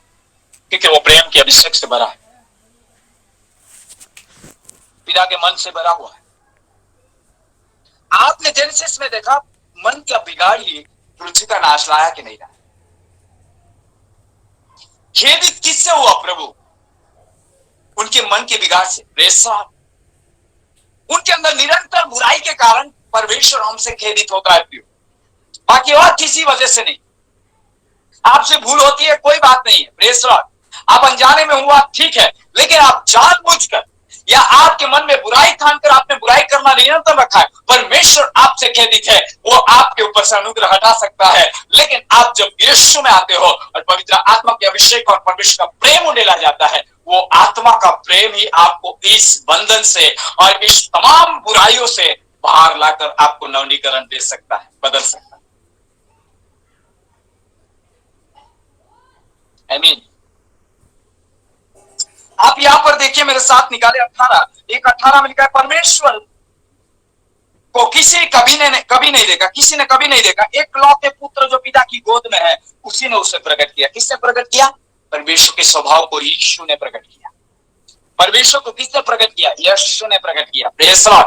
क्योंकि वो प्रेम के अभिषेक से भरा है, पिता के मन से भरा हुआ है। आपने जेनेसिस में देखा मन का बिगाड़ ही पृथ्वी का नाश लाया कि नहीं लाया। खेदित किससे हुआ प्रभु? उनके मन के बिगाड़ से। Praise the Lord. उनके अंदर निरंतर बुराई के कारण परमेश्वर हमसे खेदित होता है, बाकी और किसी वजह से नहीं। आपसे भूल होती है कोई बात नहीं है, प्रेज द लॉर्ड। आप अनजाने में हुआ ठीक है, लेकिन आप जानबूझकर या आपके मन में बुराई ठानकर आपने बुराई करना निरंतर रखा है, परमेश्वर आपसे खेदित है। वो आपके ऊपर से अनुग्रह हटा सकता है, लेकिन आप जब यीशु में आते हो और पवित्र आत्मा के अभिषेक और परमेश्वर का प्रेम उंडेला जाता है, वो आत्मा का प्रेम ही आपको इस बंधन से और इस तमाम बुराइयों से बाहर लाकर आपको नवीनीकरण दे सकता है, बदल सकता है। आमीन। आप यहां पर देखिए, मेरे साथ निकाले 18 में लिखा है, परमेश्वर को कभी नहीं देखा, किसी ने कभी नहीं देखा। एकलौते पुत्र जो पिता की गोद में है, उसी ने उसे प्रकट किया। किसने प्रकट किया? परमेश्वर के स्वभाव को यीशु ने प्रकट किया। परमेश्वर को किसने प्रकट किया? यीशु ने प्रकट किया। Praise the Lord.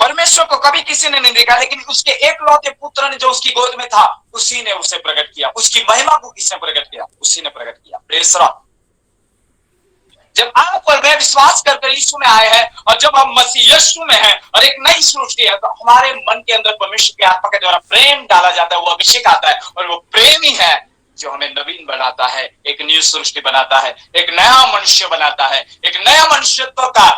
परमेश्वर को कभी किसी ने नहीं देखा, लेकिन उसके एकलौते पुत्र ने जो उसकी गोद में था, उसी ने उसे प्रकट किया। उसकी महिमा को किसने प्रकट किया? उसी ने प्रकट किया। Praise the Lord. जब आप और मैं विश्वास करके यीशु में आए हैं और जब हम मसीह यीशु में हैं और एक नई सृष्टि है, तो हमारे मन के अंदर परमेश्वर की आत्मा के द्वारा प्रेम डाला जाता है, वो अभिषेक आता है, और वो प्रेम ही है जो हमें नवीन बनाता है, एक न्यू सृष्टि बनाता है, एक नया मनुष्य बनाता है। एक नया मनुष्यत्व का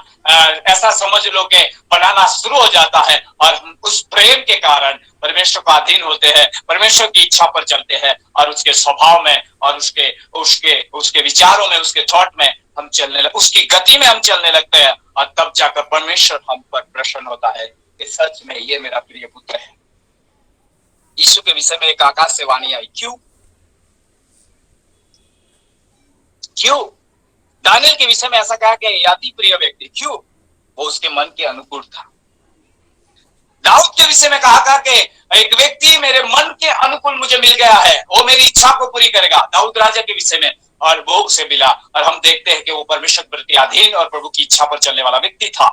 ऐसा समझ लो कि बनाना शुरू हो जाता है, और हम उस प्रेम के कारण परमेश्वर का अधीन होते हैं, परमेश्वर की इच्छा पर चलते हैं, और उसके स्वभाव में और उसके विचारों में, उसके थॉट में हम उसकी गति में हम चलने लगते हैं, और तब जाकर परमेश्वर हम पर प्रसन्न होता है कि सच में ये मेरा प्रिय पुत्र है। यीशु के विषय में एक आकाश से वाणी आई। क्यों दानियल के विषय में ऐसा कहा कि अति प्रिय व्यक्ति? क्यों? वो उसके मन के अनुकूल था। दाऊद के विषय में कहा कि एक व्यक्ति मेरे मन के अनुकूल मुझे मिल गया है, वो मेरी इच्छा को पूरी करेगा। दाऊद राजा के विषय में, और वो उसे मिला, और हम देखते हैं कि वो परमेश्वर के प्रति अधीन और प्रभु की इच्छा पर चलने वाला व्यक्ति था।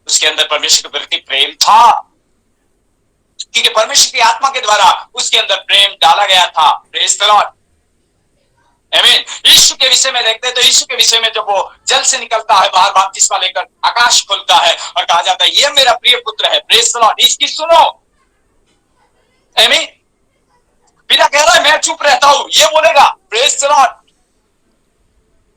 उसके अंदर परमेश्वर के प्रति प्रेम था। क्योंकि परमेश्वर की आत्मा के द्वारा उसके अंदर प्रेम डाला गया था। प्रेज द लॉर्ड, आमीन। यीशु के विषय में देखते हैं तो यीशु के विषय में जब वो जल से निकलता है बाहर बपतिस्मा लेकर, आकाश खुलता है और कहा जाता है ये मेरा प्रिय पुत्र है, प्रेज द लॉर्ड, इसकी सुनो, आमीन। पिता कह रहा है मैं चुप रहता हूं, ये बोलेगा, प्रेज द लॉर्ड।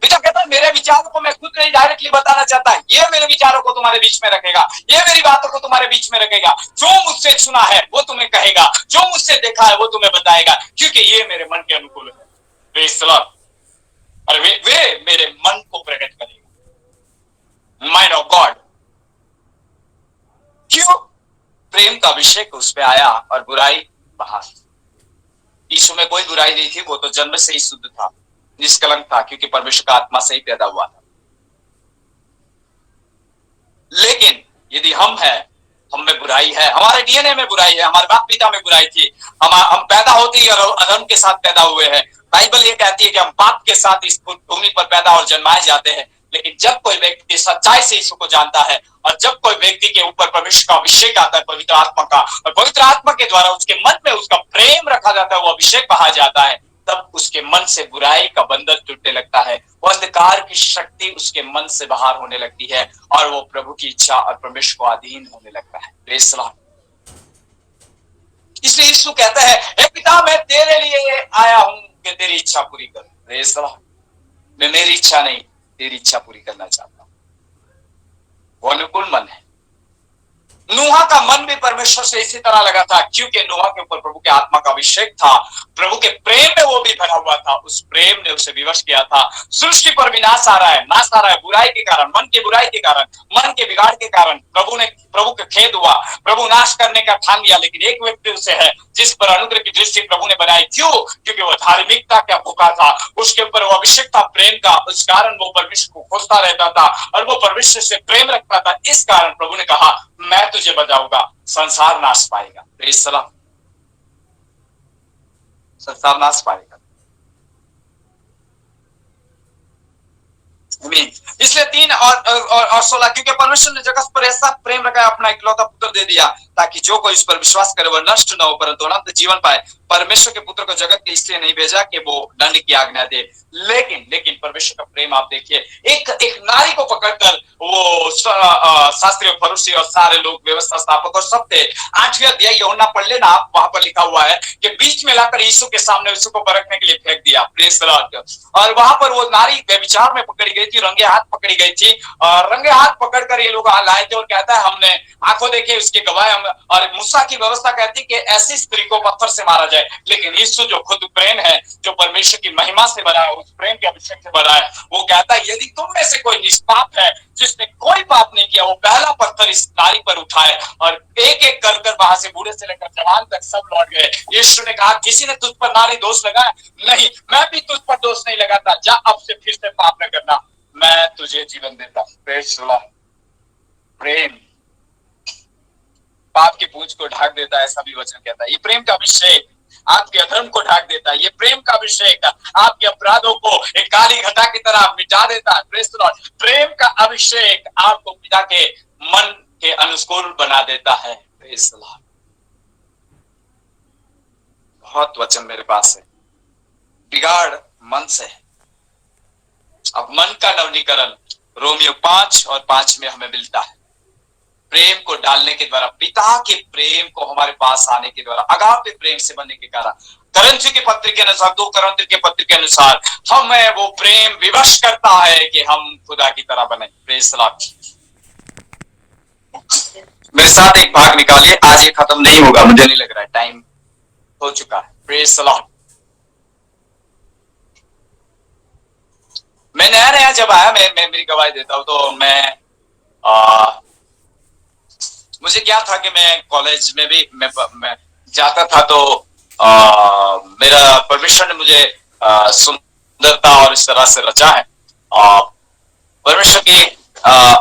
पिता कहता है मेरे विचारों को मैं खुद नहीं डायरेक्टली बताना चाहता, ये मेरे विचारों को तुम्हारे बीच में रखेगा, ये मेरी बातों को तुम्हारे बीच में रखेगा, जो मुझसे सुना है वो तुम्हें कहेगा, जो मुझसे देखा है वो तुम्हें बताएगा, क्योंकि ये मेरे मन के अनुकूल है, प्रेज द लॉर्ड। और वे मेरे मन को प्रकट करेगा, माइंड ऑफ गॉड। क्यों? प्रेम का अभिषेक उस पे आया और बुराई बाहर। यीशु में कोई बुराई नहीं थी, वो तो जन्म से ही शुद्ध था, निष्कलंक था, क्योंकि परमेश्वर का आत्मा से ही पैदा हुआ था। लेकिन यदि हम में बुराई है, हमारे डीएनए में बुराई है, हमारे बाप पिता में बुराई थी, हम पैदा होते ही और अधर्म के साथ पैदा हुए हैं। बाइबल ये कहती है कि हम पाप के साथ इस भूमि पर पैदा और जन्माए जाते हैं। लेकिन जब कोई व्यक्ति सच्चाई से यीशु को जानता है और जब कोई व्यक्ति के ऊपर परमेश्वर का अभिषेक आता है, पवित्र आत्मा का, और पवित्र आत्मा के द्वारा उसके मन में उसका प्रेम रखा जाता है, वो अभिषेक कहा जाता है, तब उसके मन से बुराई का बंधन टूटने लगता है, वो अंधकार की शक्ति उसके मन से बाहर होने लगती है और वो प्रभु की इच्छा और परमेश्वर को अधीन होने लगता है। Praise the Lord. इसलिए यीशु कहता है हे पिता मैं तेरे लिए आया हूं कि तेरी इच्छा पूरी करूं। Praise the Lord. मैं मेरी इच्छा नहीं तेरी इच्छा पूरी करना चाहता हूं। वो अनुकूल मन है। नूहा का मन भी परमेश्वर से इसी तरह लगा था, क्योंकि नूहा के ऊपर प्रभु के आत्मा का अभिषेक था, प्रभु के प्रेम में वो भी भरा हुआ था। उस प्रेम ने उसे विवश किया था। सृष्टि पर भी नाश आ रहा है बुराई के कारण, मन की बुराई के कारण, मन के बिगाड़ के कारण। प्रभु के खेद हुआ, प्रभु नाश करने का ठान लिया, लेकिन एक व्यक्ति उसे है जिस पर अनुग्रह की दृष्टि प्रभु ने बनाई। क्यों? क्योंकि वो धार्मिकता का भूखा था, उसके ऊपर वो अभिषेक था प्रेम का, उस कारण वो परमेश्वर को खोजता रहता था और वो परमेश्वर से प्रेम रखता था। इस कारण प्रभु ने कहा मैं तुझे बचाऊंगा, संसार नाश पाएगा। Praise the Lord. संसार नाश पाएगा। इसलिए 3 और 16, क्योंकि परमेश्वर ने जगत पर ऐसा प्रेम रखा, अपना इकलौता पुत्र दे दिया, ताकि जो कोई इस पर विश्वास करे वह नष्ट न हो परंतु अनंत जीवन पाए। परमेश्वर के पुत्र को जगत के इसलिए नहीं भेजा कि वो दंड की आज्ञा दे, लेकिन परमेश्वर का प्रेम आप देखिए, एक नारी को पकड़कर वो शास्त्री और फरीसी और सारे लोग, व्यवस्था स्थापक और सब थे। 8वें अध्याय यूहन्ना पढ़ लेना आप, वहां पर लिखा हुआ है कि बीच में लाकर यीशु के सामने यीशु को परखने के लिए फेंक दिया। Praise the Lord. और वहां पर वो नारी व्यभिचार में पकड़ी गई थी, रंगे हाथ पकड़ी गई थी, और रंगे हाथ पकड़कर ये लोग लाए थे और कहता है हमने आंखों देखे उसके गवाह। और मूसा की व्यवस्था कहती कि ऐसी स्त्री को पत्थर से मारा जाए, लेकिन यीशु जो खुद प्रेम है, जो परमेश्वर की महिमा से बना है, उस प्रेम के अभिषेक से बना है, वो कहता है यदि तुम में से कोई निष्पाप है जिसने कोई पाप नहीं किया, वो पहला पत्थर इस नारी पर उठाए। और एक एक कर वहां से बूढ़े से लेकर जवान तक सब लौट गए। यीशु ने कहा किसी ने तुझ पर नारी दोष लगाया? नहीं, मैं भी तुझ पर दोष नहीं लगाता, जा अब से फिर से पाप न करना, मैं तुझे जीवन देता हूं। Praise the Lord. प्रेम पाप की पूंछ को ढाक देता है, ऐसा भी वचन कहता है। ये प्रेम का अभिषेक आपके अधर्म को ढाक देता है। ये प्रेम का अभिषेक आपके अपराधों को एक काली घटा की तरह मिटा देता है। Praise the Lord. प्रेम का अभिषेक आपको पिता के मन के अनुकूल बना देता है। Praise the Lord. बहुत वचन मेरे पास है। बिगाड़ मन से है। अब मन का नवीनीकरण रोमियो 5 और 5 में हमें मिलता है। प्रेम को डालने के द्वारा, पिता के प्रेम को हमारे पास आने के द्वारा, अगापे प्रेम से बनने के कारण, करंथी के पत्र के अनुसार, 2 करंथी के पत्र के अनुसार, हमें वो प्रेम विवश करता है कि हम खुदा की तरह बने। Praise the Lord. मेरे साथ एक भाग निकालिए, आज ये खत्म नहीं होगा, मुझे नहीं लग रहा है, टाइम हो चुका है। Praise the Lord. मैं नया जब आया, मैं मेरी गवाही देता हूं, तो मुझे क्या था कि मैं कॉलेज में भी मैं जाता था, तो मेरा परमेश्वर ने मुझे सुंदरता और इस तरह से रचा है। परमेश्वर की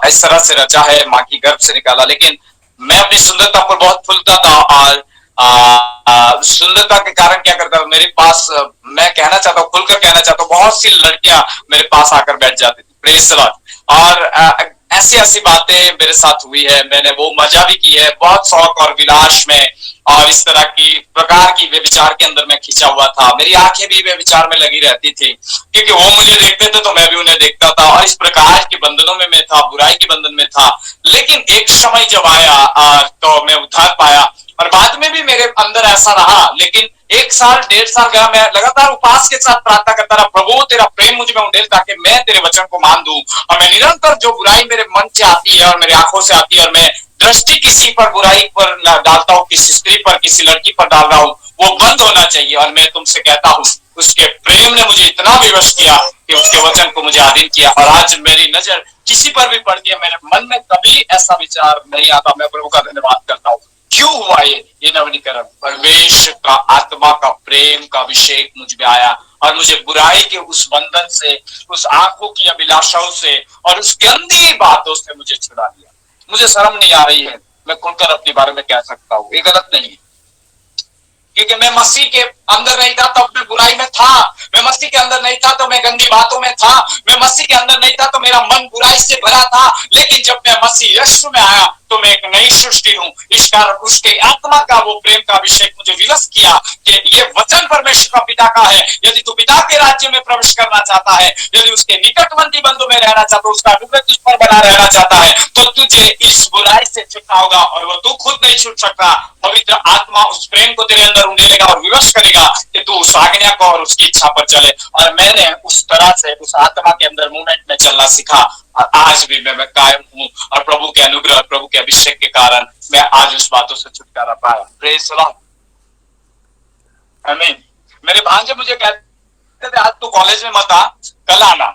इस तरह से रचा है, माँ की गर्भ से निकाला। लेकिन मैं अपनी सुंदरता पर बहुत फूलता था और सुंदरता के कारण क्या करता था, मेरे पास, मैं कहना चाहता हूँ, खुलकर कहना चाहता हूँ, बहुत सी लड़कियां मेरे पास आकर बैठ जाती थी। Praise the Lord. और ऐसी बातें मेरे साथ हुई है, मैंने वो मजा भी की है, बहुत शौक और विलास में और इस तरह की प्रकार की व्यभिचार के अंदर मैं खिंचा हुआ था। मेरी आंखें भी व्यभिचार में लगी रहती थी, क्योंकि वो मुझे देखते थे तो मैं भी उन्हें देखता था, और इस प्रकार के बंधनों में मैं था, बुराई के बंधन में था। लेकिन एक समय जब आया तो मैं उद्धार पाया, और बाद में भी मेरे अंदर ऐसा रहा। लेकिन 1 साल 1.5 साल गया, मैं लगातार उपवास के साथ प्रार्थना करता रहा, प्रभु तेरा प्रेम मुझ में उंडेल ताकि मैं तेरे वचन को मान दूं। और मैं निरंतर जो बुराई मेरे मन से आती है और मेरी आंखों से आती है, और मैं दृष्टि किसी पर बुराई पर डालता हूँ, किसी स्त्री पर, किसी लड़की पर डाल रहा हूँ, वो बंद होना चाहिए। और मैं तुमसे कहता हूँ, उसके प्रेम ने मुझे इतना विवश किया कि उसके वचन को मुझे अधीन किया, और आज मेरी नजर किसी पर भी पड़ती है, मेरे मन में कभी ऐसा विचार नहीं आता। मैं प्रभु का धन्यवाद करता हूँ। क्यों हुआ ये नवीनीकरण? परमेश्वर का आत्मा का प्रेम का अभिषेक मुझ में आया, और मुझे बुराई के उस बंधन से, उस आंखों की अभिलाषाओं से, और उस गंदी बातों से मुझे छुड़ा दिया। मुझे शर्म नहीं आ रही है, मैं खुलकर अपने बारे में कह सकता हूँ, ये गलत नहीं है, क्योंकि मैं मसीह के अंदर नहीं था तब मैं बुराई में था, मैं मसीह के अंदर नहीं था तो मैं गंदी बातों में था, मैं मसीह के अंदर नहीं था तो मेरा मन बुराई से भरा था। लेकिन जब मैं मसीह यीशु में आया तो मैं एक नई सृष्टि हूं। इस कारण उसके आत्मा का वो प्रेम का अभिषेक मुझे विवश किया कि ये वचन परमेश्वर का पिता का है। यदि तू पिता के राज्य में प्रवेश करना चाहता है, यदि उसके निकटवर्ती बंधु में रहना चाहता है, उसका अनुग्रह तुझ पर बना रहना चाहता है, तो तुझे इस बुराई से छूटना होगा, और वो तू खुद नहीं छूट सकता। पवित्र आत्मा उस प्रेम को तेरे अंदर उंडेलेगा और विवश करेगा कि तू उस आज्ञा को और उसकी इच्छा पर चले। और मैंने उस तरह से उस आत्मा के अंदर मूवमेंट में चलना सीखा, और आज भी मैं कायम हूं, और प्रभु के अनुग्रह, प्रभु के अभिषेक के कारण मैं आज उस बातों से छुटकारा पाया। प्रेज द लॉर्ड, आमीन। मेरे भांजे मुझे कहते थे आज तू कॉलेज में मत आ, कल आना।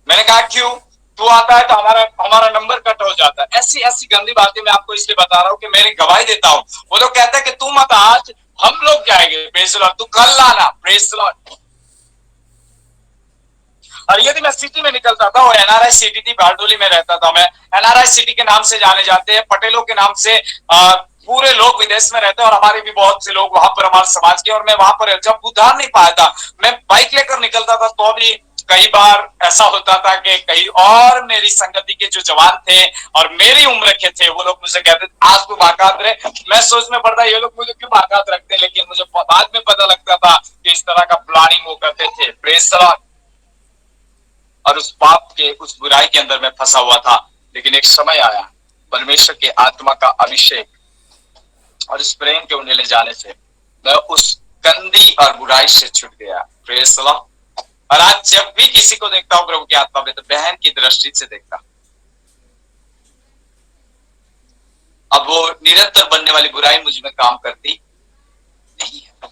मैंने कहा क्यों? तू आता है तो हमारा नंबर कट हो जाता है। ऐसी ऐसी गंदी बातें मैं आपको इसलिए बता रहा हूँ कि मेरी गवाही देता हूँ। वो लोग कहते हैं कि तू मत आज, हम लोग जाएंगे, प्रेज द लॉर्ड, तू कल आना, प्रेज द लॉर्ड। और यदि मैं सिटी में निकलता था, वो एनआरआई सिटी थी, बारडोली में रहता था मैं, एनआरआई सिटी के नाम से जाने जाते हैं, पटेलों के नाम से पूरे लोग विदेश में रहते हैं, और हमारे भी बहुत से लोग वहां पर, हमारे समाज के। और मैं वहां पर जब उधार नहीं पाया था, मैं बाइक लेकर निकलता था, तो भी कई बार ऐसा होता था कि कहीं और मेरी संगति के जो जवान थे और मेरी उम्र के थे, वो लोग मुझे कहते आज तो बाकात रहे। मैं सोच में पड़ता ये लोग मुझे क्यों बाकात रखते हैं, लेकिन मुझे बाद में पता लगता था कि इस तरह का प्लानिंग वो करते थे। Praise the Lord. और उस पाप के, उस बुराई के अंदर मैं फंसा हुआ था। लेकिन एक समय आया, परमेश्वर के आत्मा का अभिषेक और इस प्रेम के उंडेले जाने से मैं उस गंदी और बुराई से छूट गया। Praise the Lord. और आज जब भी किसी को देखता हूं प्रभु की आत्मा में, तो बहन की दृष्टि से देखता। अब वो निरंतर बनने वाली बुराई मुझ में काम करती नहीं है।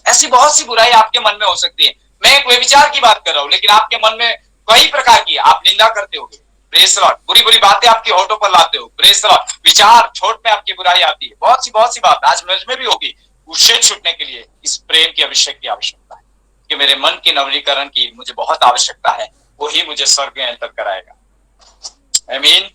ऐसी बहुत सी बुराई आपके मन में हो सकती है। मैं एक व्यभिचार की बात कर रहा हूं, लेकिन आपके मन में कई प्रकार की, आप निंदा करते होगे, प्रेज द लॉर्ड, बुरी बुरी बातें आपके होठों पर लाते हो, प्रेज द लॉर्ड, विचार छोट में आपकी बुराई आती है, बहुत सी बात आज मुझ में भी होगी। उससे छूटने के लिए इस प्रेम के अभिषेक की आवश्यकता है, कि मेरे मन के नवीनीकरण की मुझे बहुत आवश्यकता है। वही मुझे स्वर्ग में एंटर कराएगा। आमीन।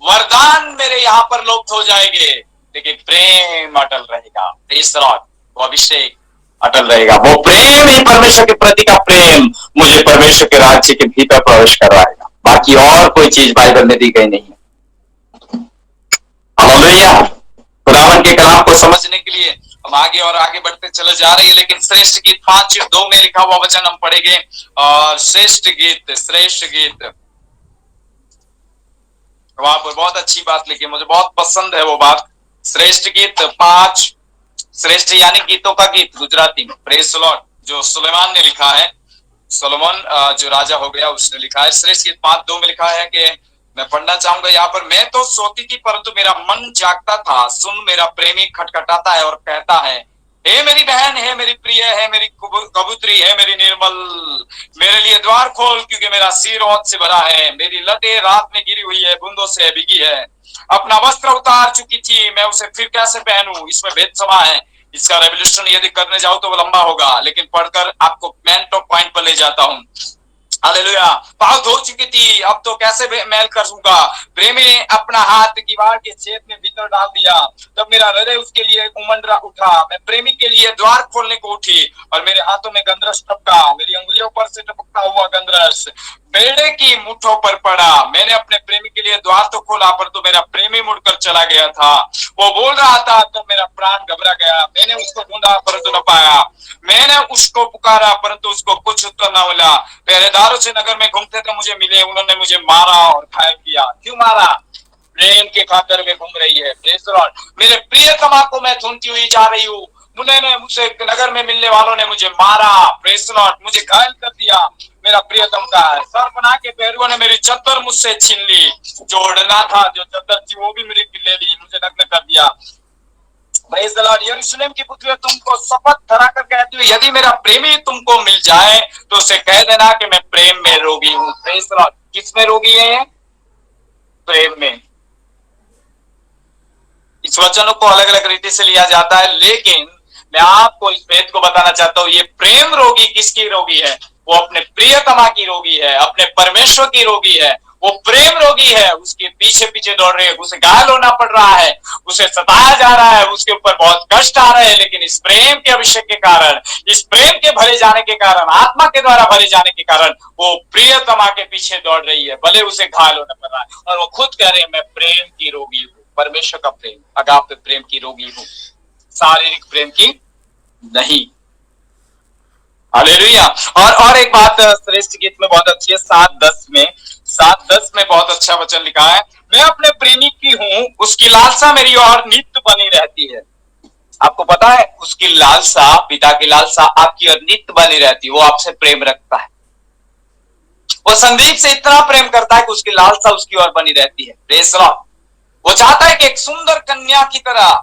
वरदान मेरे यहाँ पर लुप्त हो जाएंगे, लेकिन प्रेम अटल रहेगा। Praise the Lord. वो अभिषेक अटल रहेगा। वो प्रेम ही, परमेश्वर के प्रति का प्रेम, मुझे परमेश्वर के राज्य के भीतर प्रवेश करवाएगा। बाकी और कोई चीज बाइबल में दी गई नहीं है। हालेलुया। खुदावन के कलाम को समझने के लिए हम आगे और आगे बढ़ते चले जा रहे हैं। लेकिन श्रेष्ठ गीत 5:2 में लिखा हुआ वचन हम पढ़ेंगे। और श्रेष्ठ गीत वहां पर बहुत अच्छी बात लिखी, मुझे बहुत पसंद है वो बात। श्रेष्ठ गीत 5, श्रेष्ठ यानी गीतों का गीत गुजराती में, प्रेज द लॉर्ड, जो सुलेमान ने लिखा है। सोलोमन जो राजा हो गया उसने लिखा है। श्रेष्ठ गीत 5:2 में लिखा है कि मैं पढ़ना चाहूंगा यहाँ पर। मैं तो सोती थी परंतु मेरा मन जागता था, सुन मेरा प्रेमी खटखटाता है और कहता है, हे मेरी बहन, हे मेरी प्रिय, हे मेरी कबूतरी, हे मेरी निर्मल, मेरे लिए द्वार खोल, क्योंकि मेरा सिर औत से भरा है, मेरी लटे रात में गिरी हुई है, बूंदों से भीगी है। अपना वस्त्र उतार चुकी थी, मैं उसे फिर कैसे पहनूं? इसमें भेद समा है। इसका रेवोल्यूशन यदि करने जाऊं तो वो लंबा होगा, लेकिन पढ़कर आपको पॉइंट पर ले जाता हूं। हालेलुया। पाँव धो चुकी थी, अब तो कैसे मैल कर दूंगा। प्रेमी ने अपना हाथ दीवार के छेद में भीतर डाल दिया। तब मेरा हृदय उसके लिए उमंडरा उठा। मैं प्रेमी के लिए द्वार खोलने को उठी और मेरे हाथों में गंधरस टपका। मेरी उंगलियों पर से टपकता हुआ गंधरस बेड़े की मुठों पर पड़ा। मैंने अपने प्रेमी के लिए द्वार तो खोला, पर तो मेरा प्रेमी मुड़कर चला गया था। वो बोल रहा था, तब मेरा प्राण घबरा गया। मैंने उसको ढूंढा परंतु न पाया। मैंने उसको पुकारा परंतु उसको कुछ उत्तर न मिला। पहरेदारों से नगर में घूमते थे, मुझे मिले, उन्होंने मुझे मारा और घायल किया। क्यों मारा? प्रेम के खातर वे घूम रही है। Praise the Lord. मेरे प्रियतमा को मैं ढूंढती हुई जा रही हूँ। उन्होंने मुझसे, नगर में मिलने वालों ने मुझे मारा। Praise the Lord. मुझे घायल कर दिया। मेरा प्रियतम का है। सर बना के पैरों ने मेरी चद्दर मुझसे छीन ली। जो ओढ़ना था, जो चद्दर थी, वो भी मेरी ले ली। मुझे नग्न कर दिया। Praise the Lord. यरूशलेम की पुत्रियों, तुमको शपथ धरा कर कहती हूँ, यदि मेरा प्रेमी तुमको मिल जाए तो उसे कह देना कि मैं प्रेम में रोगी हूँ। Praise the Lord. किस में रोगी है? प्रेम में। इस वचनों को अलग अलग रीति से लिया जाता है, लेकिन मैं आपको इस भेद को बताना चाहता हूं। ये प्रेम रोगी किसकी रोगी है? वो अपने प्रियतमा की रोगी है, अपने परमेश्वर की रोगी है। वो प्रेम रोगी है, उसके पीछे पीछे दौड़ रही है, उसे घायल होना पड़ रहा है, उसे सताया जा रहा है, उसके ऊपर बहुत कष्ट आ रहे हैं, लेकिन इस प्रेम के अभिषेक के कारण, इस प्रेम के भरे जाने के कारण, आत्मा के द्वारा भरे जाने के कारण वो प्रियतमा के पीछे दौड़ रही है, भले उसे घायल होना पड़ रहा है। और वो खुद कह रहे हैं, मैं प्रेम की रोगी हूँ। परमेश्वर का प्रेम, अगापे प्रेम की रोगी हूं, शारीरिक प्रेम की नहीं। हालेलुया। और एक बात श्रेष्ठ गीत में बहुत अच्छी है, 7:10 में, 7:10 में बहुत अच्छा वचन लिखा है, मैं अपने प्रेमी की हूं, उसकी लालसा मेरी और नित्य बनी रहती है। आपको पता है, उसकी लालसा, पिता की लालसा आपकी और नित्य बनी रहती है। वो आपसे प्रेम रखता है। वो संदीप से इतना प्रेम करता है कि उसकी लालसा उसकी ओर बनी रहती है। Praise the Lord. वो चाहता है कि एक सुंदर कन्या की तरह,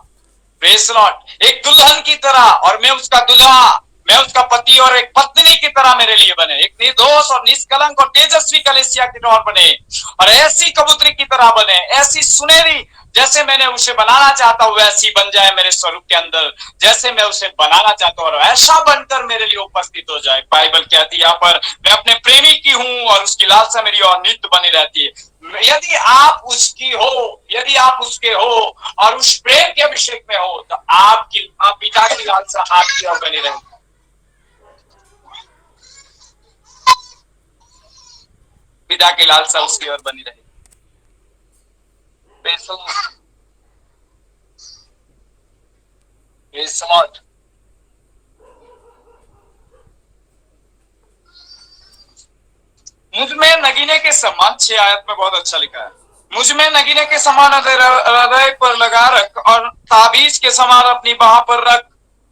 प्रेज द लॉर्ड, एक दुल्हन की तरह, और मैं उसका दूल्हा, मैं उसका पति और एक पत्नी की तरह मेरे लिए बने, एक निर्दोष और निष्कलंक और तेजस्वी कलीसिया की तरह बने, और ऐसी कबूतरी की तरह बने, ऐसी सुनहरी, जैसे मैंने उसे बनाना चाहता हूं वैसी बन जाए मेरे स्वरूप के अंदर, जैसे मैं उसे बनाना चाहता हूं और ऐसा बनकर मेरे लिए उपस्थित हो जाए। बाइबल कहती है यहाँ पर, मैं अपने प्रेमी की हूं और उसकी लालसा मेरी और नित्य बनी रहती है। यदि आप उसकी हो, यदि आप उसके हो और उस प्रेम के अभिषेक में हो, तो आपकी, आप पिता की लालसा आपकी ओर बनी रहेगी। पिता की लालसा उसकी ओर बनी रहेगी। मुझ में नगीने के समान, 6 आयत में बहुत अच्छा लिखा है, मुझ में नगीने के समान हृदय पर लगा रख और ताबीज के समान अपनी बाह पर रख,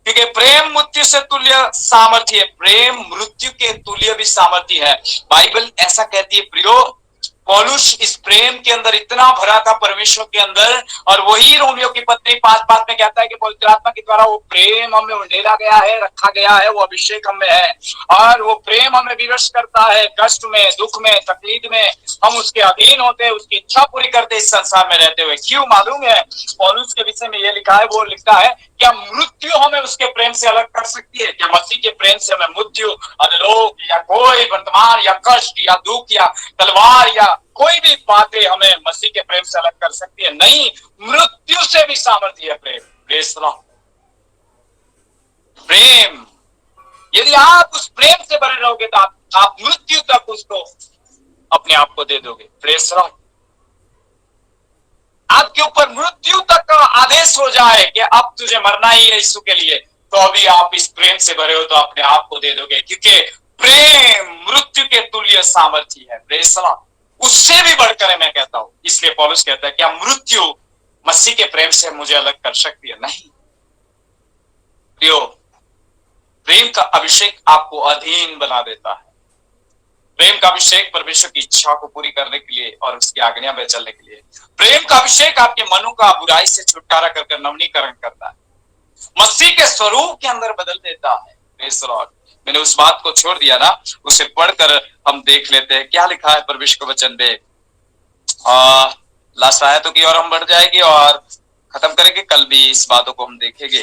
क्योंकि प्रेम मृत्यु से तुल्य सामर्थ्य है। प्रेम मृत्यु के तुल्य भी सामर्थ्य है। बाइबल ऐसा कहती है प्रियो। पौलुस इस प्रेम के अंदर इतना भरा था, परमेश्वर के अंदर, और वही रोमियो की पत्री 5:5 में कहता है कि पवित्र आत्मा के द्वारा वो प्रेम हमें उंडेला गया है, रखा गया है, वो अभिषेक हमें है, और वो प्रेम हमें विवश करता है। कष्ट में, दुख में, तकलीफ में हम उसके अधीन होते हैं, उसकी इच्छा पूरी करते इस संसार में रहते हुए। क्यों मालूम है? पौलुस के विषय में ये लिखा है, वो लिखता है, क्या मृत्यु हमें उसके प्रेम से अलग कर सकती है? क्या मसीह के प्रेम से हमें मृत्यु, अधोलोक या कोई वर्तमान या कष्ट या दुख या तलवार या कोई भी बातें हमें मसीह के प्रेम से अलग कर सकती है? नहीं, मृत्यु से भी सामर्थ्य है प्रेम। प्रेम, प्रेम, यदि आप उस प्रेम से भरे रहोगे तो आप मृत्यु तक उसको अपने आप को दे दोगे। प्रेस, आपके ऊपर मृत्यु तक का आदेश हो जाए कि अब तुझे मरना ही है यीशु के लिए, तो अभी आप इस प्रेम से भरे हो तो अपने आप को दे दोगे, क्योंकि प्रेम मृत्यु के तुल्य सामर्थ्य है। प्रेस, उससे भी बढ़कर है, मैं कहता हूं। इसलिए पौलुस कहता है, क्या मृत्यु मसीह के प्रेम से मुझे अलग कर सकती है? नहीं। प्रियो, प्रेम का अभिषेक आपको अधीन बना देता है। प्रेम का अभिषेक परमेश्वर की इच्छा को पूरी करने के लिए और उसकी आज्ञा में चलने के लिए। प्रेम का अभिषेक आपके मनों का बुराई से छुटकारा कर नवीनीकरण करता है, मसीह के स्वरूप के अंदर बदल देता है। Praise the Lord. मैंने उस बात को छोड़ दिया ना, उसे पढ़कर हम देख लेते हैं क्या लिखा है परमेश्वर के वचन में। लास्ट आयतों की ओर हम बढ़ जाएंगे और खत्म करेंगे। कल भी इस बातों को हम देखेंगे।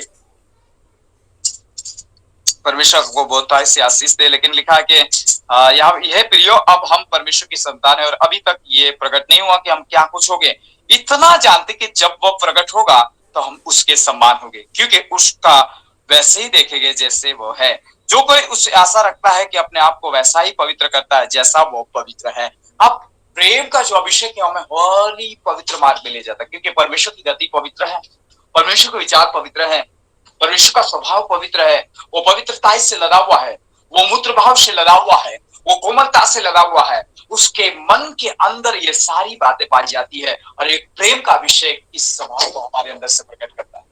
परमेश्वर को बहुत से आशीष दे। लेकिन लिखा है कि यह प्रियो, अब हम परमेश्वर की संतान है और अभी तक ये प्रकट नहीं हुआ कि हम क्या कुछ होंगे। इतना जानते कि जब वो प्रकट होगा तो हम उसके समान होंगे, क्योंकि उसका वैसे ही देखेंगे जैसे वो है। जो कोई उससे आशा रखता है कि अपने आप को वैसा ही पवित्र करता है जैसा वो पवित्र है। अब प्रेम का जो अभिषेक है हमें और ही पवित्र मार्ग में ले जाता है, क्योंकि परमेश्वर की गति पवित्र है, परमेश्वर का विचार पवित्र है, परमेश्वर का स्वभाव पवित्र है। वो पवित्रता से लदा हुआ है, वो मूत्र भाव से लदा हुआ है, वो कोमलता से लदा हुआ है। उसके मन के अंदर ये सारी बातें पाई जाती है और एक प्रेम का अभिषेक इस स्वभाव को हमारे अंदर से प्रकट करता है।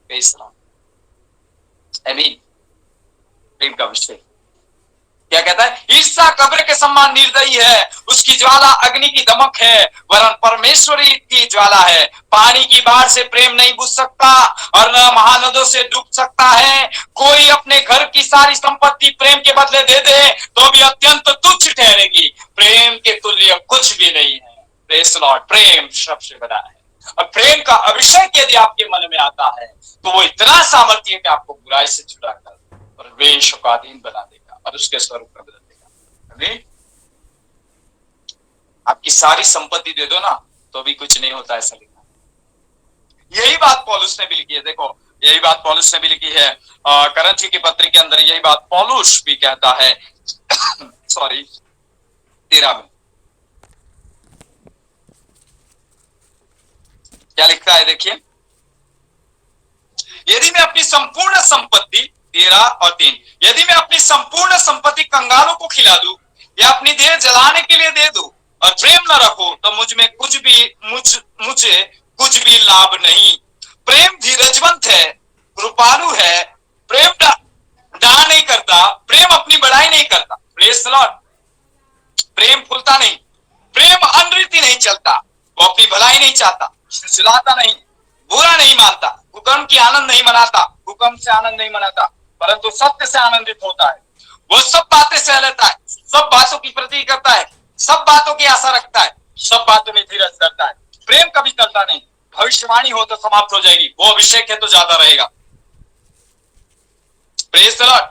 आमीन। प्रेम का अभिषेक क्या कहता है? ईर्ष्या कब्र के समान निर्दयी है, उसकी ज्वाला अग्नि की दमक है, वरन परमेश्वरी की ज्वाला है। पानी की बाढ़ से प्रेम नहीं बुझ सकता और न महानदों से डूब सकता है। कोई अपने घर की सारी संपत्ति प्रेम के बदले दे दे तो भी अत्यंत तुच्छ ठहरेगी, प्रेम के तुल्य कुछ भी नहीं है। Praise the Lord. प्रेम सबसे बड़ा है और प्रेम का अभिषेक यदि आपके मन में आता है तो वो इतना सामर्थ्य है कि आपको बुराई से छुड़ाकर परवेश का अधीन बना देगा और उसके स्वरूप में बदल देगा। अभी आपकी सारी संपत्ति दे दो ना तो भी कुछ नहीं होता, ऐसा लिखा। यही बात पौलुस ने भी लिखी है। देखो, यही बात पौलुस ने भी लिखी है करंथी की पत्री के अंदर। यही बात पौलुस भी कहता है सॉरी 13 में क्या लिखता है, देखिए। यदि मैं अपनी संपूर्ण संपत्ति 13 और 3, यदि मैं अपनी संपूर्ण संपत्ति कंगालों को खिला दूं या अपनी देह जलाने के लिए दे दूं और प्रेम न रखूं तो मुझे कुछ भी लाभ नहीं। प्रेम धीरजवंत है, कृपालु है, प्रेम डा नहीं करता, प्रेम अपनी बड़ाई नहीं करता। Praise the Lord. प्रेम फूलता नहीं, प्रेम अनरीति नहीं चलता, वो अपनी भलाई नहीं चाहता, चिल्लाता नहीं, बुरा नहीं मानता, हुक्म की आनंद नहीं मनाता, हुक्म से आनंद नहीं मनाता, परंतु सत्य से आनंदित होता है। वो सब बातें सह लेता है, सब बातों की प्रति करता है, सब बातों की आशा रखता है, सब बातों में धीरज करता है। प्रेम कभी टलता नहीं। भविष्यवाणी हो तो समाप्त हो जाएगी, वो अभिषेक है तो ज्यादा रहेगा। Praise the Lord.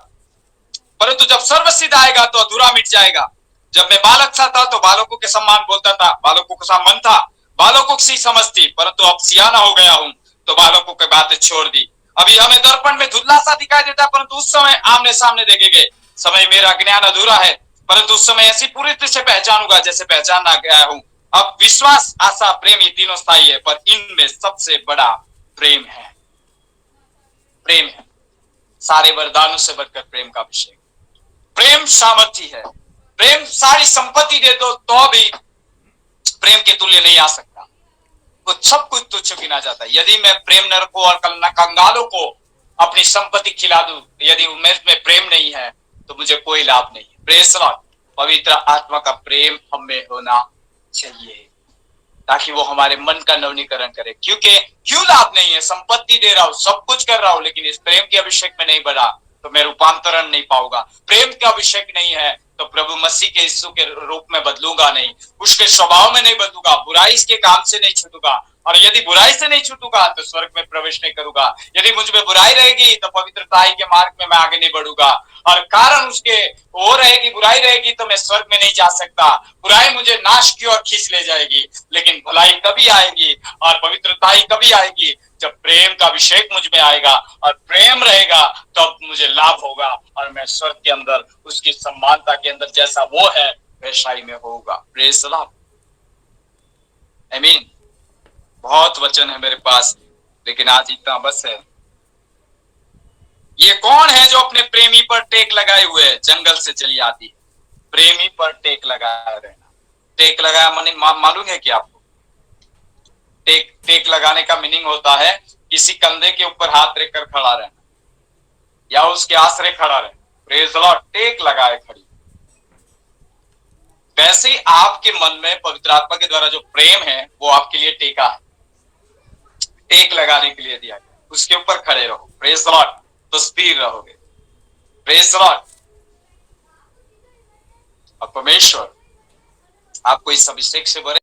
परंतु जब सर्वसिद्ध आएगा तो अधूरा मिट जाएगा। जब मैं बालक सा था तो बालकों के समान बोलता था, बालकों का मन था, बालकों की समझ थी, परंतु अब सियाना हो गया हूं तो बालकों की बातें छोड़ दी। अभी हमें दर्पण में धुंधला सा दिखाई देता है, परंतु उस समय आमने सामने देखेंगे। समय मेरा ज्ञान अधूरा है, परंतु उस समय ऐसी पूरी तरह से पहचानूंगा जैसे पहचाना गया हूं। अब विश्वास, आशा, प्रेम ये तीनों स्थायी है, पर इनमें सबसे बड़ा प्रेम है। प्रेम है। सारे वरदानों से बढ़कर प्रेम का अभिषेक। प्रेम सामर्थ्य है। प्रेम सारी संपत्ति दे दो तो भी प्रेम के तुल्य नहीं आ सकता। तो सब कुछ तुच्छ गिना जाता है। यदि मैं प्रेम न रखूं और कंगालों को अपनी संपत्ति खिला दूं, यदि मेरे में प्रेम नहीं है तो मुझे कोई लाभ नहीं है। Praise the Lord. पवित्र आत्मा का प्रेम हमें होना चाहिए ताकि वो हमारे मन का नवीनीकरण करे। क्योंकि क्यों लाभ नहीं है? संपत्ति दे रहा हूं, सब कुछ कर रहा हूं, लेकिन इस प्रेम के अभिषेक में नहीं बढ़ा तो मैं रूपांतरण नहीं पाऊंगा। प्रेम का अभिषेक नहीं है तो प्रभु मसीह के यीशु के रूप में बदलूंगा नहीं, उसके स्वभाव में नहीं बदलूंगा, बुराई के काम से नहीं छूटूंगा। और यदि बुराई से नहीं छूटूंगा तो स्वर्ग में प्रवेश नहीं करूंगा। यदि मुझ में बुराई रहेगी तो पवित्रताई के मार्ग में मैं आगे नहीं बढ़ूंगा। और कारण उसके वो रहेगी, बुराई रहेगी तो मैं स्वर्ग में नहीं जा सकता। बुराई मुझे नाश की ओर खींच ले जाएगी, लेकिन भलाई कभी आएगी और पवित्रताई कभी आएगी जब प्रेम का अभिषेक मुझ में आएगा और प्रेम रहेगा तब मुझे लाभ होगा और मैं स्वर्ग के अंदर उसकी सम्मानता के अंदर जैसा वो है वैसा ही में होगा। Praise the Lord. आमीन। बहुत वचन है मेरे पास, लेकिन आज इतना बस है। ये कौन है जो अपने प्रेमी पर टेक लगाए हुए है? जंगल से चली आती है, प्रेमी पर टेक लगाया रहना। टेक लगाया मालूम है कि आपको टेक लगाने का मीनिंग होता है किसी कंधे के ऊपर हाथ रखकर खड़ा रहना या उसके आसरे खड़ा रहना। Praise the Lord. टेक लगाए खड़ी। वैसे ही आपके मन में पवित्र आत्मा के द्वारा जो प्रेम है वो आपके लिए टेका है, टेक लगाने के लिए दिया गया। उसके ऊपर खड़े रहो। Praise the Lord. तो स्थिर रहोगे। Praise the Lord. और परमेश्वर आपको इस अभिषेक से भरे।